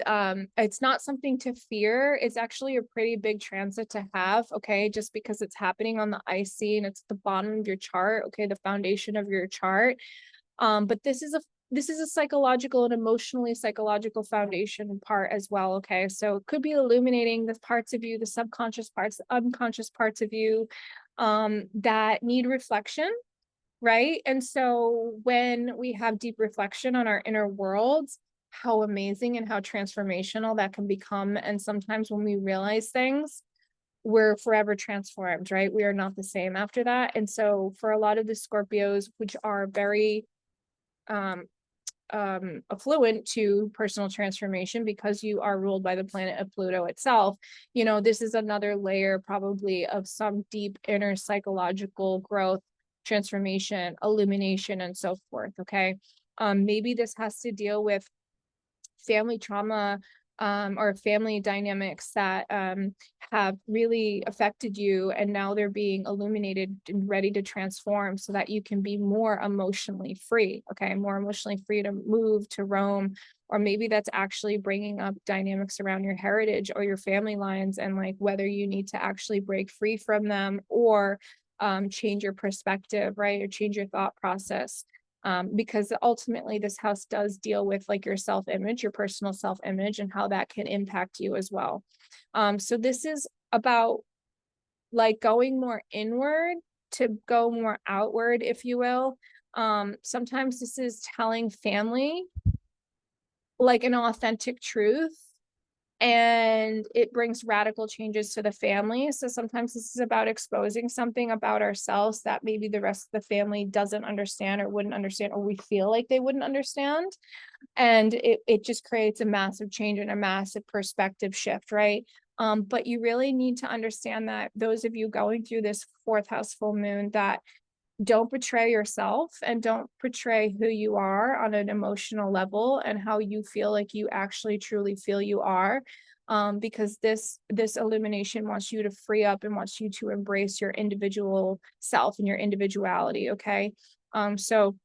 it's not something to fear. It's actually a pretty big transit to have, okay, just because it's happening on the IC and it's at the bottom of your chart, okay, the foundation of your chart. But this is a psychological and emotionally psychological foundation part as well, okay? So it could be illuminating the parts of you, the subconscious parts, the unconscious parts of you, that need reflection, right? And so when we have deep reflection on our inner worlds, how amazing and how transformational that can become. And sometimes when we realize things, we're forever transformed, right? We are not the same after that. And so for a lot of the Scorpios, which are very um affluent to personal transformation because you are ruled by the planet of Pluto itself, you know, this is another layer probably of some deep inner psychological growth, transformation, illumination, and so forth. Okay. Maybe this has to deal with family trauma, or family dynamics that have really affected you, and now they're being illuminated and ready to transform so that you can be more emotionally free, okay, more emotionally free to move, to roam. Or maybe that's actually bringing up dynamics around your heritage or your family lines, and like whether you need to actually break free from them, or change your perspective, right, or change your thought process, because ultimately this house does deal with like your self-image, your personal self-image, and how that can impact you as well. So this is about like going more inward to go more outward, if you will. Sometimes this is telling family like an authentic truth, and it brings radical changes to the family. So sometimes this is about exposing something about ourselves that maybe the rest of the family doesn't understand or wouldn't understand, or we feel like they wouldn't understand. And it just creates a massive change and a massive perspective shift, right? But you really need to understand that those of you going through this fourth house full moon, that don't betray yourself and don't betray who you are on an emotional level and how you feel like you actually truly feel you are, because this illumination wants you to free up and wants you to embrace your individual self and your individuality. Okay. So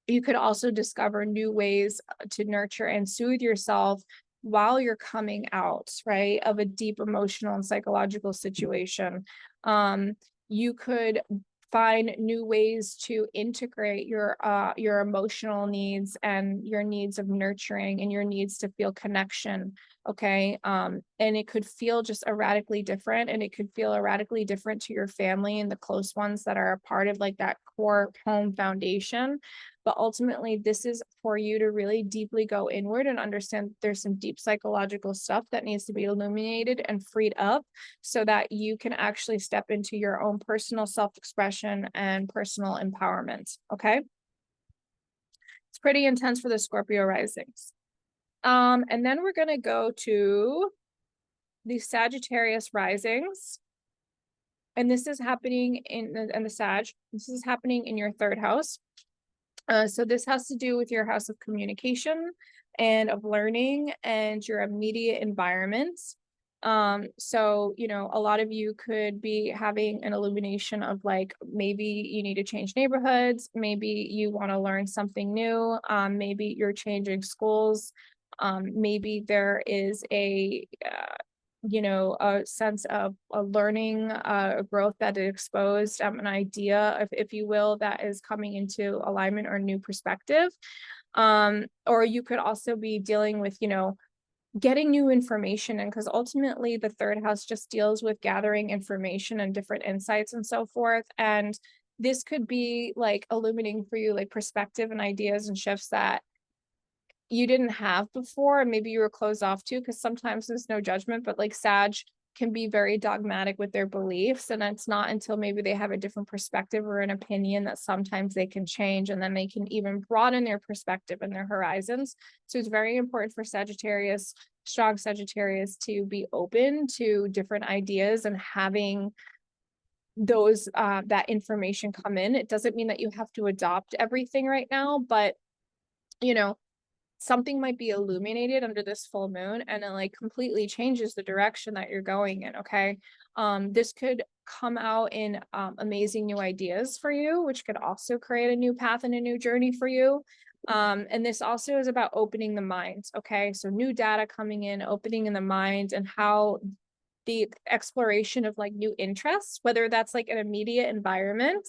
you could also discover new ways to nurture and soothe yourself while you're coming out, right, of a deep emotional and psychological situation. You could find new ways to integrate your emotional needs and your needs of nurturing and your needs to feel connection. Okay. And it could feel just erratically different, and it could feel erratically different to your family and the close ones that are a part of like that core home foundation. But ultimately, this is for you to really deeply go inward and understand there's some deep psychological stuff that needs to be illuminated and freed up so that you can actually step into your own personal self-expression and personal empowerment. Okay. It's pretty intense for the Scorpio risings. And then we're going to go to the Sagittarius risings. And this is happening in the Sag. This is happening in your third house. So this has to do with your house of communication and of learning and your immediate environment. So, you know, a lot of you could be having an illumination of like, maybe you need to change neighborhoods, maybe you want to learn something new, maybe you're changing schools, maybe there is you know, a sense of a learning, a growth that is exposed, an idea, if you will, that is coming into alignment or new perspective. Or you could also be dealing with, you know, getting new information. And because ultimately the third house just deals with gathering information and different insights and so forth. And this could be like illuminating for you, like perspective and ideas and shifts that you didn't have before, and maybe you were closed off to, because sometimes there's no judgment, but like Sag can be very dogmatic with their beliefs, and it's not until maybe they have a different perspective or an opinion that sometimes they can change, and then they can even broaden their perspective and their horizons. So it's very important for Sagittarius, strong Sagittarius, to be open to different ideas and having those that information come in. It doesn't mean that you have to adopt everything right now, but you know, something might be illuminated under this full moon, and it like completely changes the direction that you're going in. Okay. This could come out in amazing new ideas for you, which could also create a new path and a new journey for you. And this also is about opening the mind. Okay. So new data coming in, opening in the mind, and how the exploration of like new interests, whether that's like an immediate environment,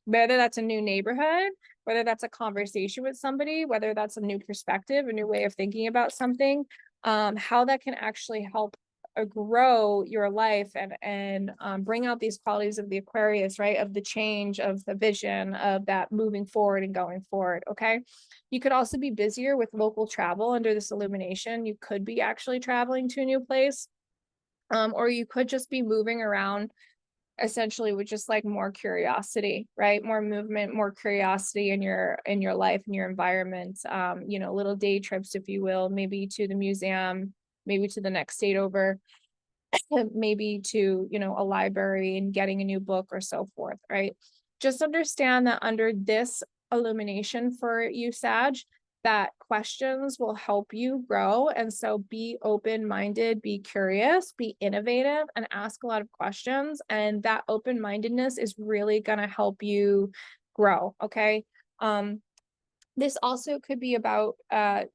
whether that's a new neighborhood, whether that's a conversation with somebody, whether that's a new perspective, a new way of thinking about something, how that can actually help grow your life and bring out these qualities of the Aquarius, right? Of the change, of the vision, of that moving forward and going forward. Okay. You could also be busier with local travel under this illumination. You could be actually traveling to a new place, or you could just be moving around essentially with just like more curiosity, right? More movement, more curiosity in your life and your environment. You know, little day trips, if you will, maybe to the museum, maybe to the next state over, maybe to, you know, a library and getting a new book or so forth, right? Just understand that under this illumination for you, Sag, that questions will help you grow. And so be open-minded, be curious, be innovative, and ask a lot of questions. And that open-mindedness is really going to help you grow. Okay. This also could be about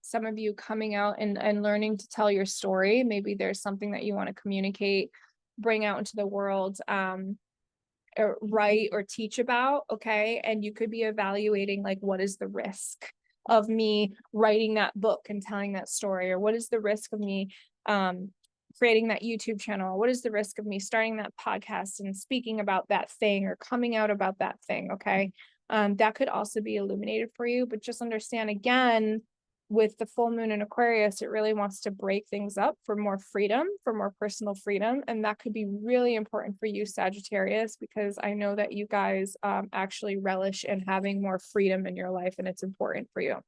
some of you coming out and learning to tell your story. Maybe there's something that you want to communicate, bring out into the world, or write or teach about. Okay. And you could be evaluating like, what is the risk of me writing that book and telling that story? Or what is the risk of me creating that YouTube channel? What is the risk of me starting that podcast and speaking about that thing or coming out about that thing? Okay. That could also be illuminated for you, but just understand again, with the full moon in Aquarius, it really wants to break things up for more freedom, for more personal freedom. And that could be really important for you, Sagittarius, because I know that you guys actually relish in having more freedom in your life, and it's important for you.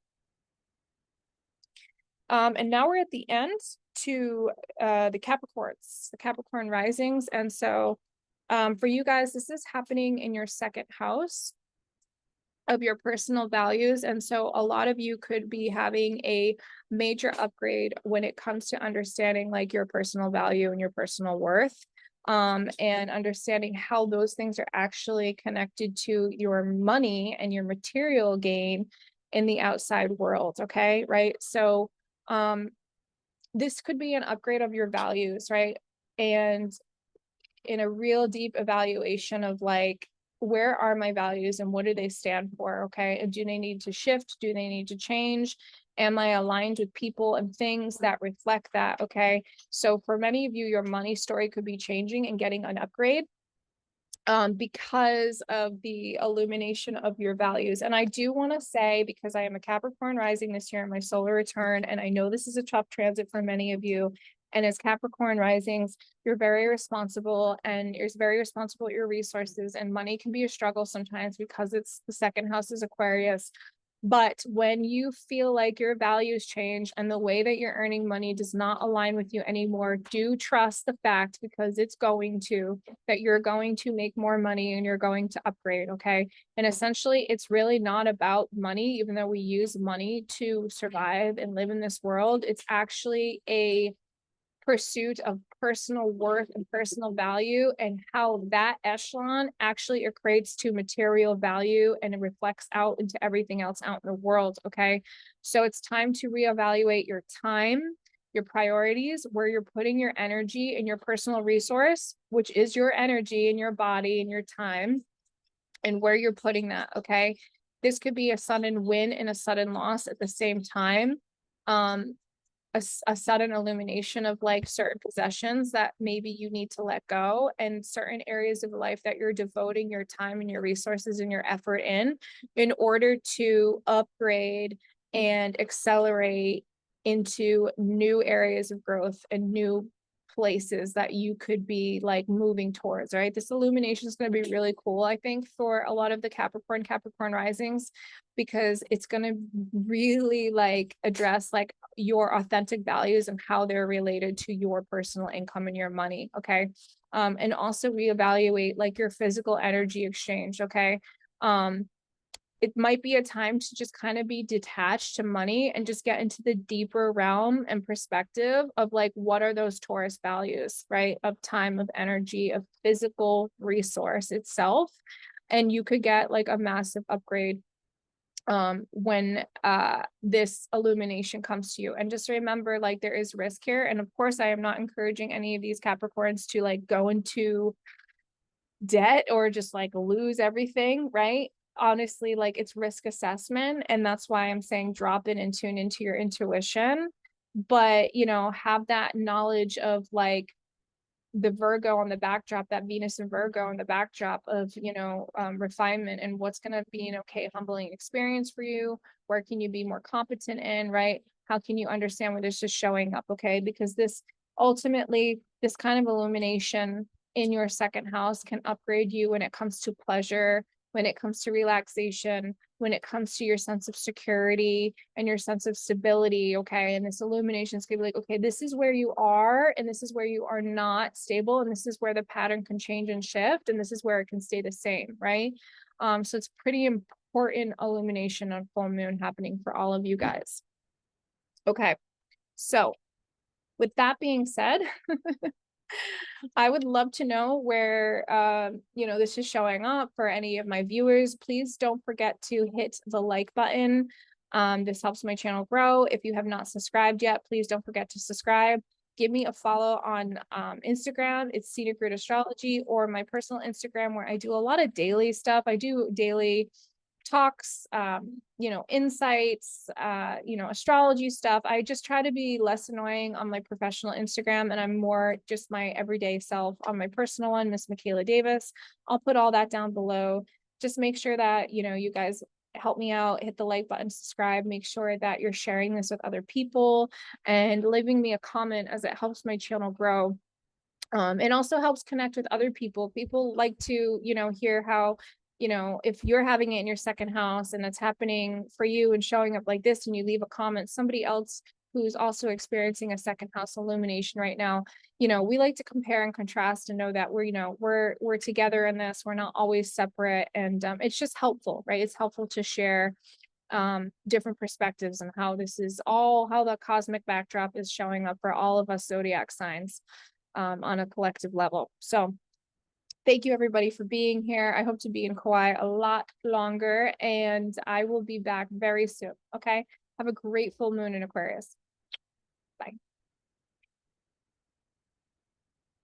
And now we're at the end to the Capricorns, the Capricorn risings. And so for you guys, this is happening in your second house of your personal values. And so a lot of you could be having a major upgrade when it comes to understanding like your personal value and your personal worth, and understanding how those things are actually connected to your money and your material gain in the outside world. Okay. Right. So this could be an upgrade of your values, right? And in a real deep evaluation of like, where are my values and what do they stand for? Okay. And do they need to shift? Do they need to change? Am I aligned with people and things that reflect that? Okay. So for many of you, your money story could be changing and getting an upgrade because of the illumination of your values. And I do want to say, because I am a Capricorn rising this year in my solar return, and I know this is a tough transit for many of you. And as Capricorn risings, you're very responsible and you're very responsible with your resources, and money can be a struggle sometimes because it's the second house is Aquarius. But when you feel like your values change and the way that you're earning money does not align with you anymore, do trust the fact, because it's going to, that you're going to make more money and you're going to upgrade. Okay. And essentially, it's really not about money, even though we use money to survive and live in this world. It's actually a pursuit of personal worth and personal value, and how that echelon actually equates to material value and it reflects out into everything else out in the world. Okay. So it's time to reevaluate your time, your priorities, where you're putting your energy and your personal resource, which is your energy and your body and your time, and where you're putting that. Okay. This could be a sudden win and a sudden loss at the same time. A sudden illumination of like certain possessions that maybe you need to let go, and certain areas of life that you're devoting your time and your resources and your effort in order to upgrade and accelerate into new areas of growth and new places that you could be like moving towards. Right, this illumination is going to be really cool, I think, for a lot of the Capricorn risings, because it's going to really like address like your authentic values and how they're related to your personal income and your money. Okay. And also reevaluate like your physical energy exchange. Okay. It might be a time to just kind of be detached to money and just get into the deeper realm and perspective of like, what are those Taurus values, right? Of time, of energy, of physical resource itself. And you could get like a massive upgrade when this illumination comes to you. And just remember, like, there is risk here. And of course, I am not encouraging any of these Capricorns to like go into debt or just like lose everything, right? Honestly, like, it's risk assessment, and that's why I'm saying drop in and tune into your intuition. But, you know, have that knowledge of like the Virgo on the backdrop, that Venus and Virgo on the backdrop of, you know, refinement, and what's going to be an okay, humbling experience for you. Where can you be more competent in, right? How can you understand what is just showing up, okay? Because this ultimately, this kind of illumination in your second house can upgrade you when it comes to pleasure, when it comes to relaxation, when it comes to your sense of security and your sense of stability, okay? And this illumination is gonna be like, okay, this is where you are, and this is where you are not stable, and this is where the pattern can change and shift, and this is where it can stay the same, right? So it's pretty important illumination on full moon happening for all of you guys. Okay, so with that being said, I would love to know where you know, this is showing up for any of my viewers. Please don't forget to hit the like button. This helps my channel grow. If you have not subscribed yet, please don't forget to subscribe. Give me a follow on Instagram. It's Scenic Root Astrology, or my personal Instagram, where I do a lot of daily stuff. I do daily talks, you know, insights, you know, astrology stuff. I just try to be less annoying on my professional Instagram, and I'm more just my everyday self on my personal one, Miss Makayla Davis. I'll put all that down below. Just make sure that, you know, you guys help me out, hit the like button, subscribe, make sure that you're sharing this with other people, and leaving me a comment, as it helps my channel grow. It also helps connect with other people. People like to, you know, hear how, you know, if you're having it in your second house and that's happening for you and showing up like this, and you leave a comment, somebody else who's also experiencing a second house illumination right now, you know, we like to compare and contrast and know that we're, you know, we're together in this. We're not always separate. And it's just helpful, right? It's helpful to share different perspectives and how this is all, how the cosmic backdrop is showing up for all of us zodiac signs on a collective level. So thank you everybody for being here. I hope to be in Kauai a lot longer, and I will be back very soon. Okay. Have a great full moon in Aquarius. Bye.